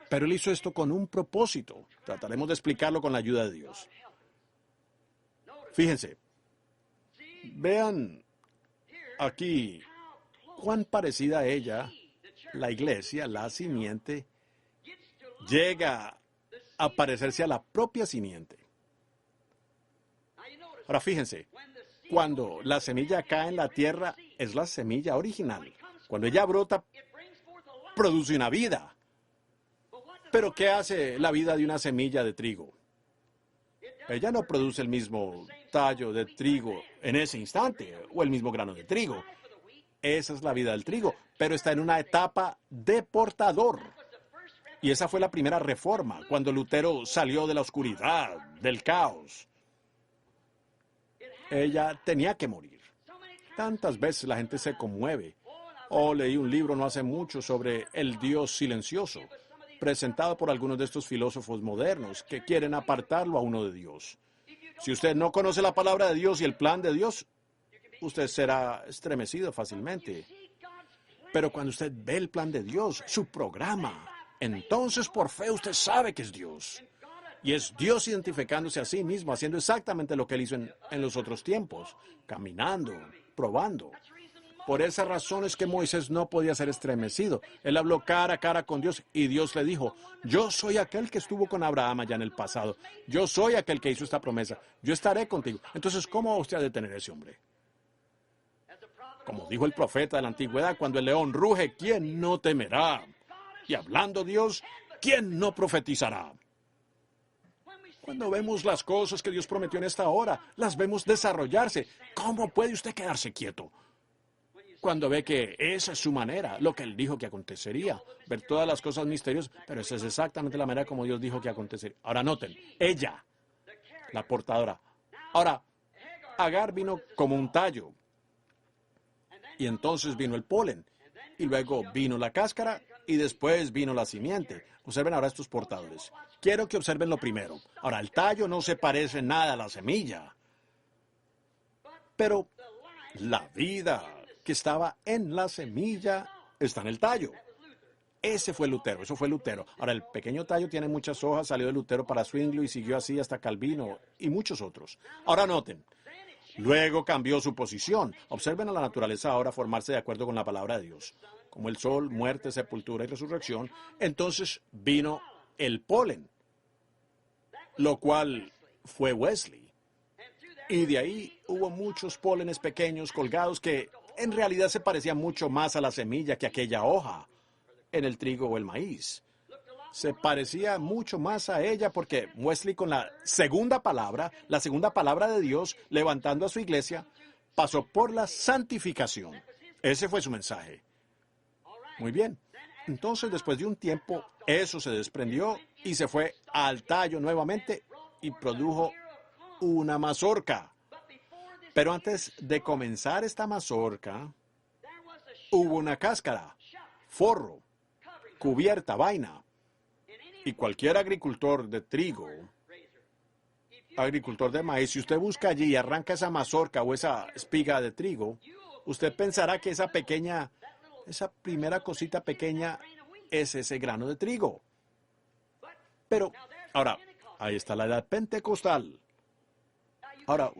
Pero Él hizo esto con un propósito. Trataremos de explicarlo con la ayuda de Dios. Fíjense. Vean aquí cuán parecida a ella, la iglesia, la simiente, llega a parecerse a la propia simiente. Ahora fíjense, cuando la semilla cae en la tierra, es la semilla original. Cuando ella brota, produce una vida. Pero ¿qué hace la vida de una semilla de trigo? Ella no produce el mismo tallo de trigo en ese instante, o el mismo grano de trigo. Esa es la vida del trigo, pero está en una etapa de portador. Y esa fue la primera reforma, cuando Lutero salió de la oscuridad, del caos. Ella tenía que morir. Tantas veces la gente se conmueve. Leí un libro no hace mucho sobre el Dios silencioso, presentado por algunos de estos filósofos modernos que quieren apartarlo a uno de Dios. Si usted no conoce la palabra de Dios y el plan de Dios, usted será estremecido fácilmente. Pero cuando usted ve el plan de Dios, su programa, entonces por fe usted sabe que es Dios. Y es Dios identificándose a sí mismo, haciendo exactamente lo que Él hizo en los otros tiempos, caminando, probando. Por esa razón es que Moisés no podía ser estremecido. Él habló cara a cara con Dios y Dios le dijo, yo soy aquel que estuvo con Abraham allá en el pasado. Yo soy aquel que hizo esta promesa. Yo estaré contigo. Entonces, ¿cómo va usted a detener a ese hombre? Como dijo el profeta de la antigüedad, cuando el león ruge, ¿quién no temerá? Y hablando Dios, ¿quién no profetizará? Cuando vemos las cosas que Dios prometió en esta hora, las vemos desarrollarse. ¿Cómo puede usted quedarse quieto? Cuando ve que esa es su manera, lo que Él dijo que acontecería, ver todas las cosas misteriosas, pero esa es exactamente la manera como Dios dijo que acontecería. Ahora noten, ella, la portadora. Ahora, Agar vino como un tallo, y entonces vino el polen, y luego vino la cáscara, y después vino la simiente. Observen ahora estos portadores. Quiero que observen lo primero. Ahora, el tallo no se parece nada a la semilla, pero la vida que estaba en la semilla está en el tallo. Ese fue Lutero, eso fue Lutero. Ahora, el pequeño tallo tiene muchas hojas, salió de Lutero para Zwinglio y siguió así hasta Calvino y muchos otros. Ahora noten, luego cambió su posición. Observen a la naturaleza ahora formarse de acuerdo con la palabra de Dios. Como el sol, muerte, sepultura y resurrección, entonces vino el polen, lo cual fue Wesley. Y de ahí hubo muchos pólenes pequeños colgados que en realidad se parecían mucho más a la semilla que a aquella hoja en el trigo o el maíz. Se parecía mucho más a ella porque Wesley con la segunda palabra de Dios, levantando a su iglesia, pasó por la santificación. Ese fue su mensaje. Muy bien. Entonces, después de un tiempo, eso se desprendió y se fue al tallo nuevamente y produjo una mazorca. Pero antes de comenzar esta mazorca, hubo una cáscara, forro, cubierta, vaina. Y cualquier agricultor de trigo, agricultor de maíz, si usted busca allí y arranca esa mazorca o esa espiga de trigo, usted pensará que esa primera cosita pequeña es ese grano de trigo. Pero, ahora, ahí está la edad pentecostal. Ahora,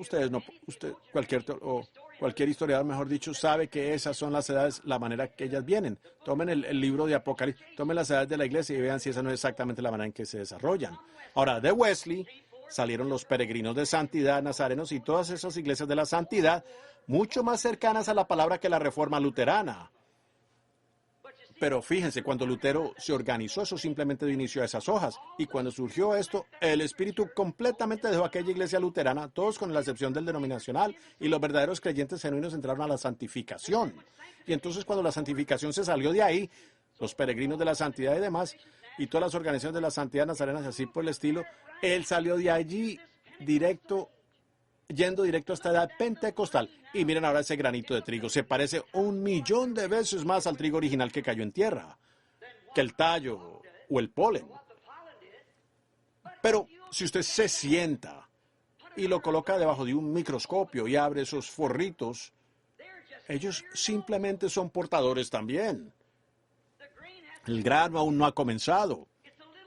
cualquier historiador, mejor dicho, sabe que esas son las edades, la manera que ellas vienen. Tomen el libro de Apocalipsis, tomen las edades de la iglesia y vean si esa no es exactamente la manera en que se desarrollan. Ahora, de Wesley salieron los peregrinos de santidad, nazarenos y todas esas iglesias de la santidad, mucho más cercanas a la palabra que la reforma luterana. Pero fíjense, cuando Lutero se organizó, eso simplemente dio inicio a esas hojas. Y cuando surgió esto, el espíritu completamente dejó aquella iglesia luterana, todos con la excepción del denominacional, y los verdaderos creyentes genuinos entraron a la santificación. Y entonces cuando la santificación se salió de ahí, los peregrinos de la santidad y demás, y todas las organizaciones de la Santidad Nazarenas, así por el estilo, él salió de allí yendo directo hasta la edad pentecostal. Y miren ahora ese granito de trigo. Se parece 1.000.000 de veces más al trigo original que cayó en tierra, que el tallo o el polen. Pero si usted se sienta y lo coloca debajo de un microscopio y abre esos forritos, ellos simplemente son portadores también. El grano aún no ha comenzado.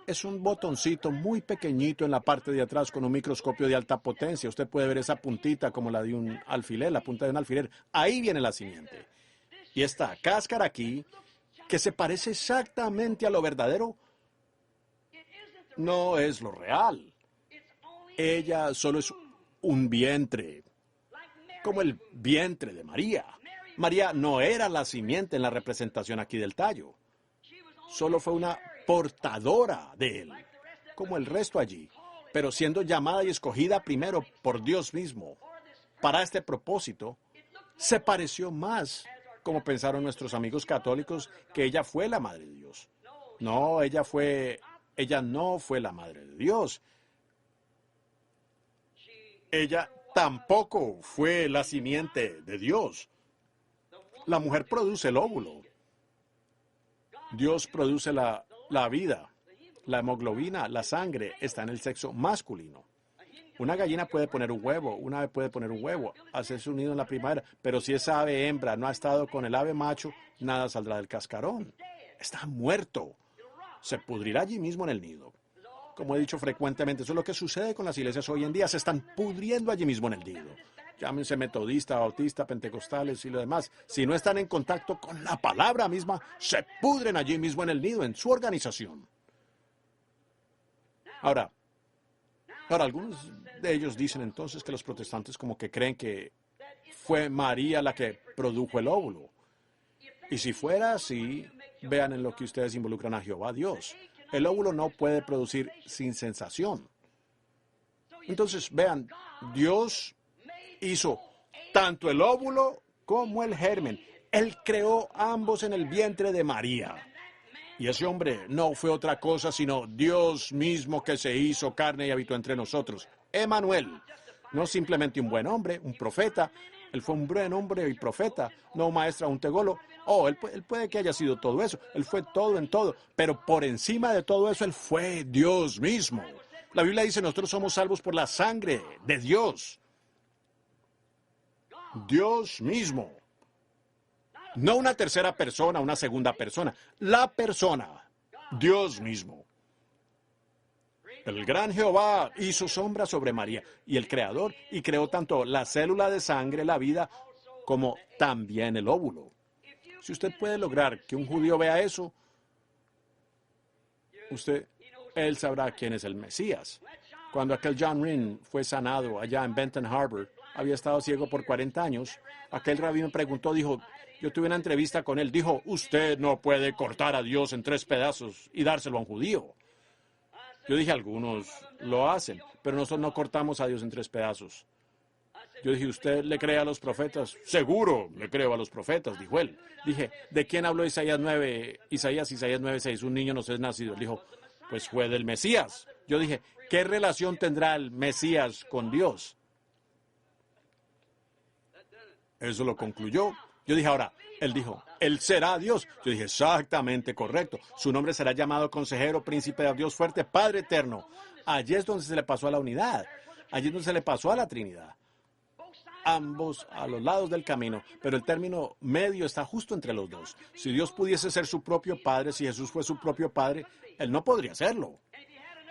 Es un botoncito muy pequeñito en la parte de atrás con un microscopio de alta potencia. Usted puede ver esa puntita como la de un alfiler, la punta de un alfiler. Ahí viene la simiente. Y esta cáscara aquí, que se parece exactamente a lo verdadero, no es lo real. Ella solo es un vientre, como el vientre de María. María no era la simiente en la representación aquí del tallo. Solo fue una portadora de él, como el resto allí, pero siendo llamada y escogida primero por Dios mismo para este propósito, se pareció más, como pensaron nuestros amigos católicos, que ella fue la madre de Dios. No, ella no fue la madre de Dios. Ella tampoco fue la simiente de Dios. La mujer produce el óvulo. Dios produce la vida. La hemoglobina, la sangre, está en el sexo masculino. Una gallina puede poner un huevo, una ave puede poner un huevo, hacerse un nido en la primavera, pero si esa ave hembra no ha estado con el ave macho, nada saldrá del cascarón. Está muerto. Se pudrirá allí mismo en el nido. Como he dicho frecuentemente, eso es lo que sucede con las iglesias hoy en día. Se están pudriendo allí mismo en el nido. Llámense metodista, bautista, pentecostales y lo demás. Si no están en contacto con la palabra misma, se pudren allí mismo en el nido, en su organización. Ahora, algunos de ellos dicen entonces que los protestantes como que creen que fue María la que produjo el óvulo. Y si fuera así, vean en lo que ustedes involucran a Jehová Dios. El óvulo no puede producir sin sensación. Entonces, vean, Dios hizo tanto el óvulo como el germen. Él creó ambos en el vientre de María. Y ese hombre no fue otra cosa sino Dios mismo que se hizo carne y habitó entre nosotros. Emmanuel, no simplemente un buen hombre, un profeta. Él fue un buen hombre y profeta, no un maestro, un tegolo. Él puede que haya sido todo eso. Él fue todo en todo. Pero por encima de todo eso, él fue Dios mismo. La Biblia dice, nosotros somos salvos por la sangre de Dios. Dios mismo. No una tercera persona, una segunda persona. La persona. Dios mismo. El gran Jehová hizo sombra sobre María y el Creador y creó tanto la célula de sangre, la vida, como también el óvulo. Si usted puede lograr que un judío vea eso, él sabrá quién es el Mesías. Cuando aquel John Rynne fue sanado allá en Benton Harbor, había estado ciego por 40 años, aquel rabí me preguntó, dijo, yo tuve una entrevista con él, dijo, usted no puede cortar a Dios en 3 pedazos y dárselo a un judío. Yo dije, algunos lo hacen, pero nosotros no cortamos a Dios en 3 pedazos. Yo dije, ¿usted le cree a los profetas? Seguro le creo a los profetas, dijo él. Dije, ¿de quién habló Isaías 9? Isaías 9:6, un niño nos es nacido. Él dijo, pues fue del Mesías. Yo dije, ¿qué relación tendrá el Mesías con Dios? Eso lo concluyó. Yo dije, ahora, él dijo, él será Dios. Yo dije, exactamente correcto. Su nombre será llamado Consejero, Príncipe de Dios Fuerte, Padre Eterno. Allí es donde se le pasó a la unidad. Allí es donde se le pasó a la Trinidad. Ambos a los lados del camino, pero el término medio está justo entre los dos. Si Dios pudiese ser su propio Padre, si Jesús fue su propio Padre, Él no podría serlo.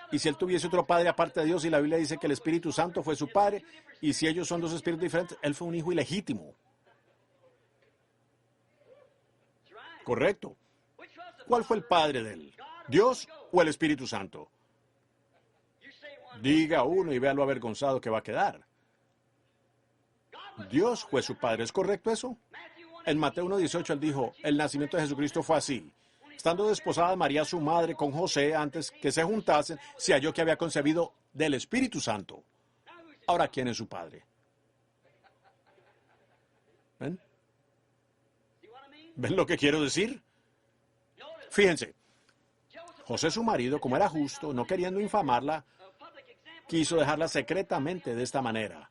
Y si Él tuviese otro Padre aparte de Dios, y la Biblia dice que el Espíritu Santo fue su Padre, y si ellos son 2 espíritus diferentes, Él fue un hijo ilegítimo. Correcto. ¿Cuál fue el Padre de Él? ¿Dios o el Espíritu Santo? Diga uno y vea lo avergonzado que va a quedar. Dios fue su Padre. ¿Es correcto eso? En Mateo 1:18 él dijo, el nacimiento de Jesucristo fue así. Estando desposada María su madre con José antes que se juntasen, se halló que había concebido del Espíritu Santo. Ahora, ¿quién es su Padre? ¿Ven? ¿Ven lo que quiero decir? Fíjense, José, su marido, como era justo, no queriendo infamarla, quiso dejarla secretamente de esta manera.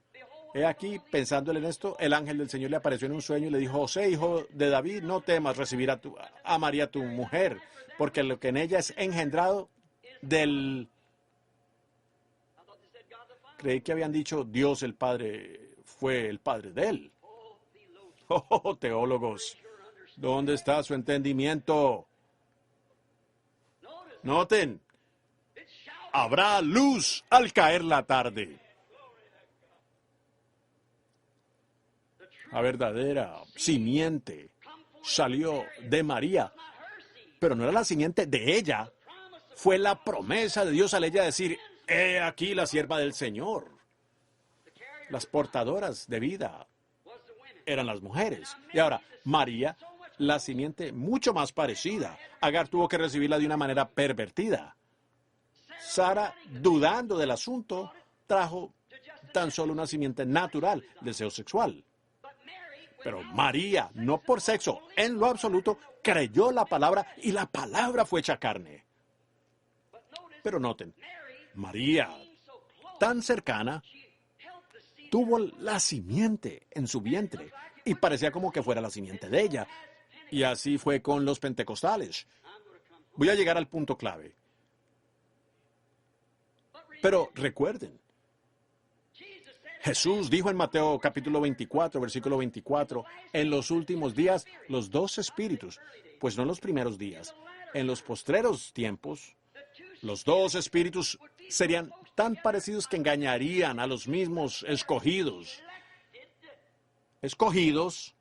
He aquí, pensándole en esto, el ángel del Señor le apareció en un sueño y le dijo: José, hijo de David, no temas recibir a María, tu mujer, porque lo que en ella es engendrado del... Creí que habían dicho Dios el Padre fue el Padre de él. Oh, teólogos, ¿dónde está su entendimiento? Noten, habrá luz al caer la tarde. La verdadera simiente salió de María, pero no era la simiente de ella. Fue la promesa de Dios al ella decir: he aquí la sierva del Señor. Las portadoras de vida eran las mujeres. Y ahora, María, la simiente mucho más parecida. Agar tuvo que recibirla de una manera pervertida. Sara, dudando del asunto, trajo tan solo una simiente natural, deseo sexual. Pero María, no por sexo, en lo absoluto, creyó la palabra y la palabra fue hecha carne. Pero noten, María, tan cercana, tuvo la simiente en su vientre y parecía como que fuera la simiente de ella. Y así fue con los pentecostales. Voy a llegar al punto clave. Pero recuerden, Jesús dijo en Mateo capítulo 24, versículo 24, en los últimos días los dos espíritus, pues no en los primeros días, en los postreros tiempos, los dos espíritus serían tan parecidos que engañarían a los mismos escogidos. Escogidos,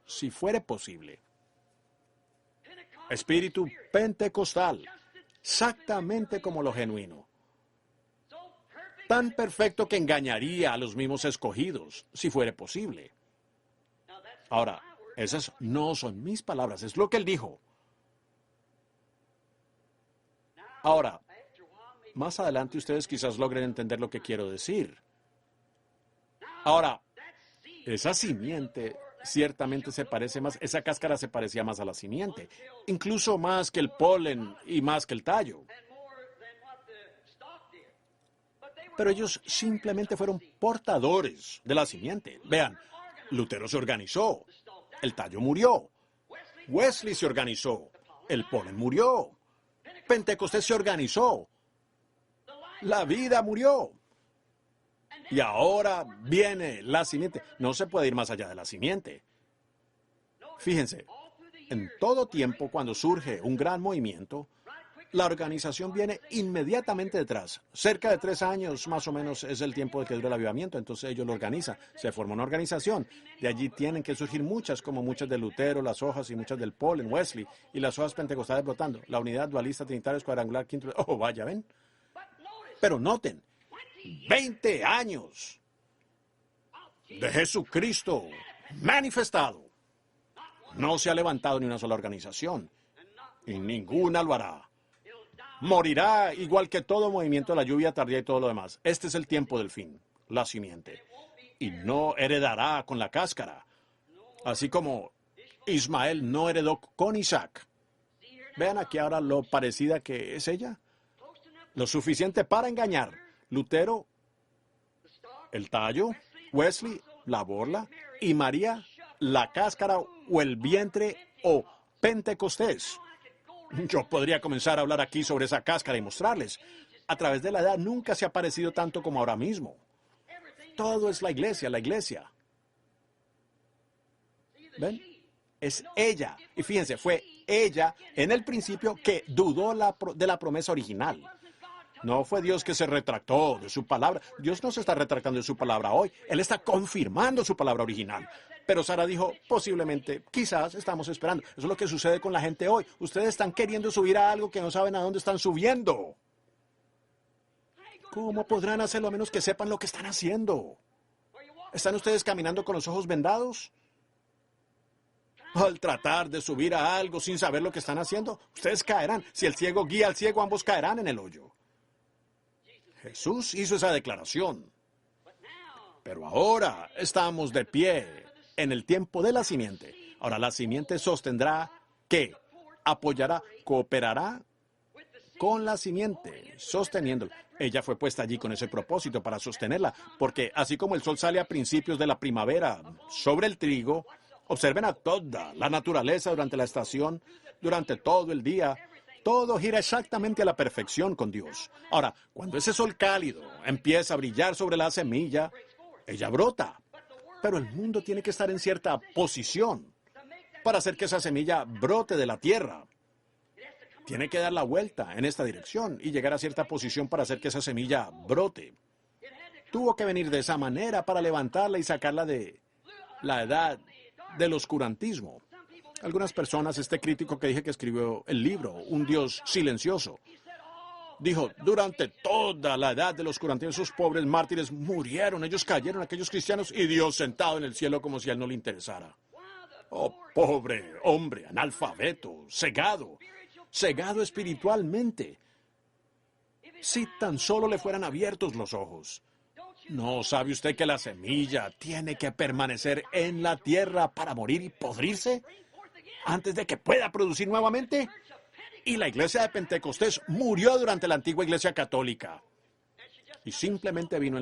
si fuere posible. Espíritu pentecostal, exactamente como lo genuino. Tan perfecto que engañaría a los mismos escogidos, si fuere posible. Ahora, esas no son mis palabras, es lo que él dijo. Ahora, más adelante ustedes quizás logren entender lo que quiero decir. Ahora, esa simiente ciertamente se parece más, esa cáscara se parecía más a la simiente, incluso más que el polen y más que el tallo. Pero ellos simplemente fueron portadores de la simiente. Vean, Lutero se organizó, el tallo murió, Wesley se organizó, el polen murió, Pentecostés se organizó, la vida murió. Y ahora viene la simiente. No se puede ir más allá de la simiente. Fíjense, en todo tiempo cuando surge un gran movimiento, la organización viene inmediatamente detrás. Cerca de 3 años más o menos es el tiempo de que dura el avivamiento, entonces ellos lo organizan. Se forma una organización. De allí tienen que surgir muchas, como muchas de Lutero, las hojas y muchas del Polen, Wesley, y las hojas pentecostales brotando. La unidad dualista, trinitaria, cuadrangular, quinto... Oh, vaya, ¿ven? Pero noten, 20 años de Jesucristo manifestado. No se ha levantado ni una sola organización, y ninguna lo hará. Morirá igual que todo movimiento de la lluvia tardía y todo lo demás. Este es el tiempo del fin, la simiente. Y no heredará con la cáscara. Así como Ismael no heredó con Isaac. Vean aquí ahora lo parecida que es ella. Lo suficiente para engañar. Lutero, el tallo, Wesley, la borla, y María, la cáscara o el vientre o Pentecostés. Yo podría comenzar a hablar aquí sobre esa cáscara y mostrarles. A través de la edad nunca se ha parecido tanto como ahora mismo. Todo es la iglesia, la iglesia. ¿Ven? Es ella. Y fíjense, fue ella en el principio que dudó de la promesa original. No fue Dios que se retractó de su palabra. Dios no se está retractando de su palabra hoy. Él está confirmando su palabra original. Pero Sara dijo, posiblemente, quizás estamos esperando. Eso es lo que sucede con la gente hoy. Ustedes están queriendo subir a algo que no saben a dónde están subiendo. ¿Cómo podrán hacerlo a menos que sepan lo que están haciendo? ¿Están ustedes caminando con los ojos vendados? Al tratar de subir a algo sin saber lo que están haciendo, ustedes caerán. Si el ciego guía al ciego, ambos caerán en el hoyo. Jesús hizo esa declaración. Pero ahora estamos de pie en el tiempo de la simiente. Ahora la simiente sostendrá, ¿qué? Apoyará, cooperará con la simiente, sosteniéndola. Ella fue puesta allí con ese propósito, para sostenerla, porque así como el sol sale a principios de la primavera sobre el trigo, observen a toda la naturaleza durante la estación, durante todo el día. Todo gira exactamente a la perfección con Dios. Ahora, cuando ese sol cálido empieza a brillar sobre la semilla, ella brota. Pero el mundo tiene que estar en cierta posición para hacer que esa semilla brote de la tierra. Tiene que dar la vuelta en esta dirección y llegar a cierta posición para hacer que esa semilla brote. Tuvo que venir de esa manera para levantarla y sacarla de la edad del oscurantismo. Algunas personas, este crítico que dije que escribió el libro, Un Dios Silencioso, dijo, durante toda la edad del oscurantismo, esos pobres mártires murieron, ellos cayeron, aquellos cristianos, y Dios sentado en el cielo como si a él no le interesara. Oh, pobre hombre, analfabeto, cegado espiritualmente. Si tan solo le fueran abiertos los ojos. ¿No sabe usted que la semilla tiene que permanecer en la tierra para morir y podrirse antes de que pueda producir nuevamente? Y la iglesia de Pentecostés murió durante la antigua iglesia católica. Y simplemente vino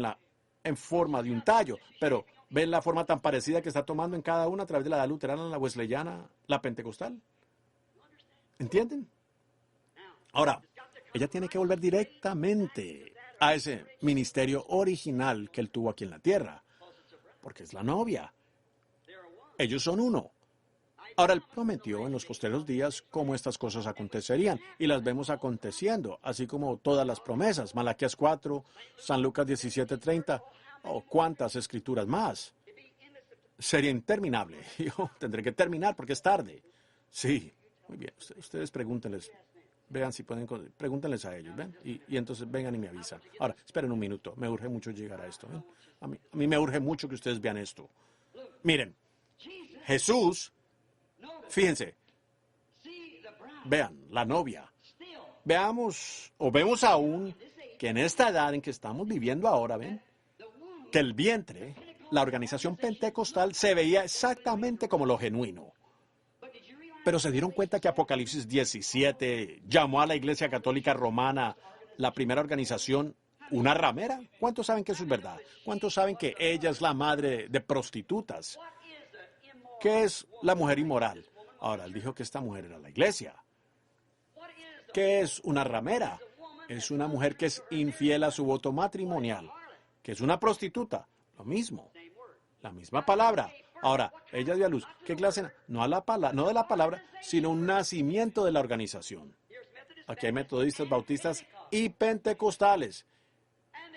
en forma de un tallo. Pero, ¿ven la forma tan parecida que está tomando en cada una a través de la edad luterana, la wesleyana, la pentecostal? ¿Entienden? Ahora, ella tiene que volver directamente a ese ministerio original que él tuvo aquí en la tierra. Porque es la novia. Ellos son uno. Ahora, él prometió en los posteriores días cómo estas cosas acontecerían, y las vemos aconteciendo, así como todas las promesas. Malaquías 4, San Lucas 17:30, o cuántas escrituras más. Sería interminable. Yo tendré que terminar porque es tarde. Sí, muy bien. Ustedes pregúntenles, vean si pueden, pregúntenles a ellos, ¿ven? Y entonces vengan y me avisan. Ahora, esperen un minuto, me urge mucho llegar a esto, ¿ven? A mí me urge mucho que ustedes vean esto. Miren, Jesús... Fíjense, vean, la novia. Vemos aún que en esta edad en que estamos viviendo ahora, ven, que el vientre, la organización pentecostal, se veía exactamente como lo genuino. Pero se dieron cuenta que Apocalipsis 17 llamó a la Iglesia Católica Romana, la primera organización, una ramera. ¿Cuántos saben que eso es verdad? ¿Cuántos saben que ella es la madre de prostitutas? ¿Qué es la mujer inmoral? Ahora, él dijo que esta mujer era la iglesia. ¿Qué es una ramera? Es una mujer que es infiel a su voto matrimonial. ¿Qué es una prostituta? Lo mismo. La misma palabra. Ahora, ella dio a luz. ¿Qué clase? No de la palabra, sino un nacimiento de la organización. Aquí hay metodistas, bautistas y pentecostales.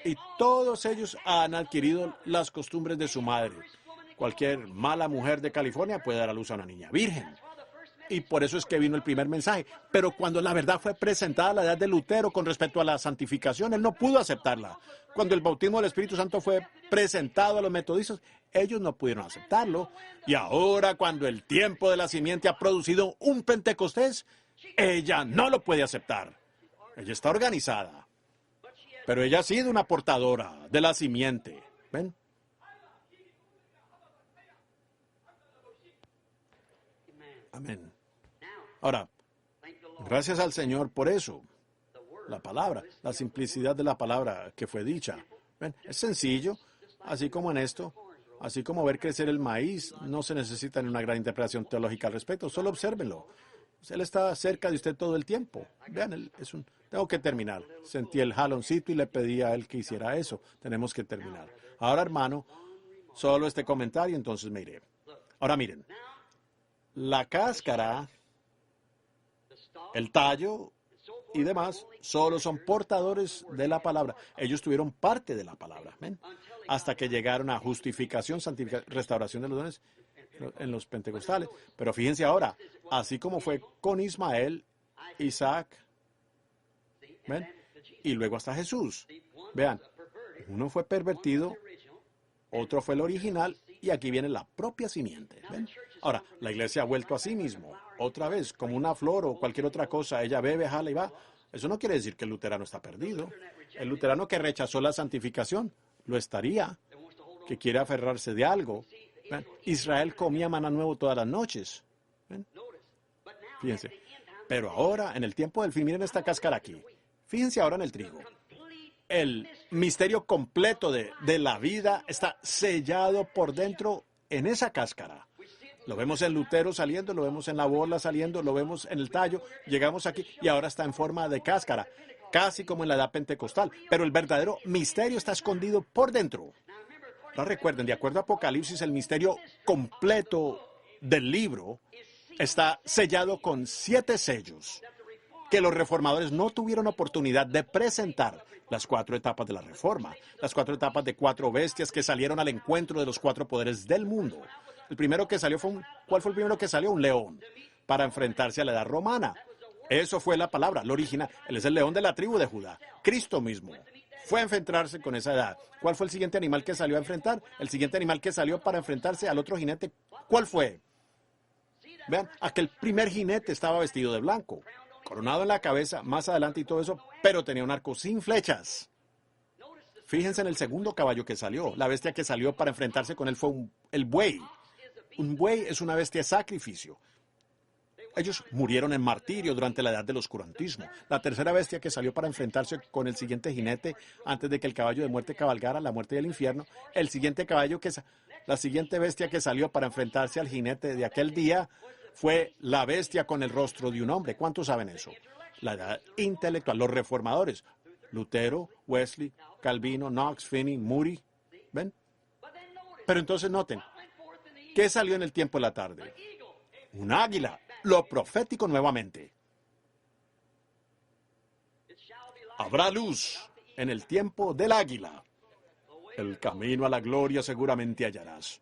Y todos ellos han adquirido las costumbres de su madre. Cualquier mala mujer de California puede dar a luz a una niña virgen. Y por eso es que vino el primer mensaje. Pero cuando la verdad fue presentada a la edad de Lutero con respecto a la santificación, él no pudo aceptarla. Cuando el bautismo del Espíritu Santo fue presentado a los metodistas, ellos no pudieron aceptarlo. Y ahora, cuando el tiempo de la simiente ha producido un Pentecostés, ella no lo puede aceptar. Ella está organizada. Pero ella ha sido una portadora de la simiente. ¿Ven? Amén. Ahora, gracias al Señor por eso. La palabra, la simplicidad de la palabra que fue dicha. ¿Ven? Es sencillo, así como en esto, así como ver crecer el maíz, no se necesita una gran interpretación teológica al respecto, solo obsérvenlo. Él está cerca de usted todo el tiempo. Vean, tengo que terminar. Sentí el jaloncito y le pedí a él que hiciera eso. Tenemos que terminar. Ahora, hermano, solo este comentario, entonces me iré. Ahora miren, la cáscara, el tallo y demás solo son portadores de la palabra. Ellos tuvieron parte de la palabra, ¿ven? Hasta que llegaron a justificación, santificación, restauración de los dones en los pentecostales. Pero fíjense ahora, así como fue con Ismael, Isaac, ¿ven? Y luego hasta Jesús. Vean, uno fue pervertido, otro fue el original, y aquí viene la propia simiente. ¿Ven? Ahora, la iglesia ha vuelto a sí mismo, otra vez, como una flor o cualquier otra cosa. Ella bebe, jala y va. Eso no quiere decir que el luterano está perdido. El luterano que rechazó la santificación, lo estaría, que quiere aferrarse de algo. ¿Ven? Israel comía maná nuevo todas las noches. ¿Ven? Fíjense. Pero ahora, en el tiempo del fin, miren esta cáscara aquí. Fíjense ahora en el trigo. El misterio completo de la vida está sellado por dentro en esa cáscara. Lo vemos en Lutero saliendo, lo vemos en la bola saliendo, lo vemos en el tallo, llegamos aquí y ahora está en forma de cáscara, casi como en la edad pentecostal. Pero el verdadero misterio está escondido por dentro. No recuerden, de acuerdo a Apocalipsis, el misterio completo del libro está sellado con 7 sellos que los reformadores no tuvieron oportunidad de presentar. Las 4 etapas de la reforma, las 4 etapas de 4 bestias que salieron al encuentro de los 4 poderes del mundo. El primero que salió ¿cuál fue el primero que salió? Un león, para enfrentarse a la edad romana. Eso fue la palabra, lo original. Él es el león de la tribu de Judá. Cristo mismo fue a enfrentarse con esa edad. ¿Cuál fue el siguiente animal que salió a enfrentar? El siguiente animal que salió para enfrentarse al otro jinete, ¿cuál fue? Vean, aquel primer jinete estaba vestido de blanco, coronado en la cabeza, más adelante y todo eso, pero tenía un arco sin flechas. Fíjense en el segundo caballo que salió. La bestia que salió para enfrentarse con él fue el buey. Un buey es una bestia de sacrificio. Ellos murieron en martirio durante la edad del oscurantismo. La tercera bestia que salió para enfrentarse con el siguiente jinete antes de que el caballo de muerte cabalgara la muerte del infierno. El siguiente la siguiente bestia que salió para enfrentarse al jinete de aquel día fue la bestia con el rostro de un hombre. ¿Cuántos saben eso? La edad intelectual, los reformadores. Lutero, Wesley, Calvino, Knox, Finney, Moody. ¿Ven? Pero entonces noten, ¿qué salió en el tiempo de la tarde? Un águila, lo profético nuevamente. Habrá luz en el tiempo del águila. El camino a la gloria seguramente hallarás.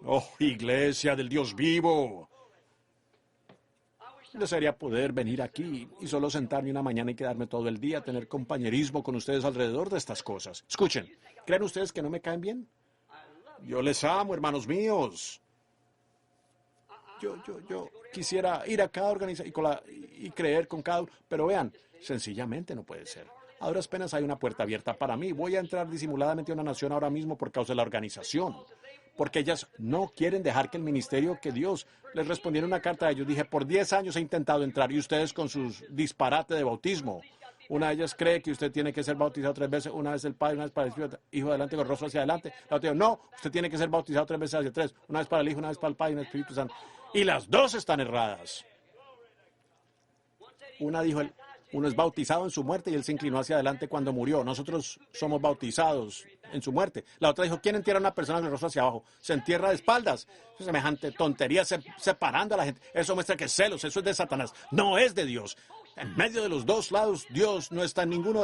Oh, iglesia del Dios vivo. Desearía poder venir aquí y solo sentarme una mañana y quedarme todo el día, tener compañerismo con ustedes alrededor de estas cosas. Escuchen, ¿creen ustedes que no me caen bien? Yo les amo, hermanos míos. Yo quisiera ir a cada organización y creer con cada uno, pero vean, sencillamente no puede ser. A duras penas hay una puerta abierta para mí. Voy a entrar disimuladamente a una nación ahora mismo por causa de la organización. Porque ellas no quieren dejar que el ministerio que Dios les respondiera una carta a ellos. Dije, por 10 años he intentado entrar y ustedes con sus disparates de bautismo. Una de ellas cree que usted tiene que ser bautizado 3 veces, una vez el Padre, una vez para el Espíritu, hijo adelante con el rostro hacia adelante. La otra dijo, no, usted tiene que ser bautizado 3 veces hacia 3, una vez para el Hijo, una vez para el Padre y el Espíritu Santo. Y las dos están erradas. Una dijo, uno es bautizado en su muerte y él se inclinó hacia adelante cuando murió. Nosotros somos bautizados en su muerte. La otra dijo, ¿quién entierra a una persona con el rostro hacia abajo? Se entierra de espaldas. Es semejante tontería separando a la gente. Eso muestra que es celos, eso es de Satanás. No es de Dios. En medio de los dos lados, Dios no está en ninguno de los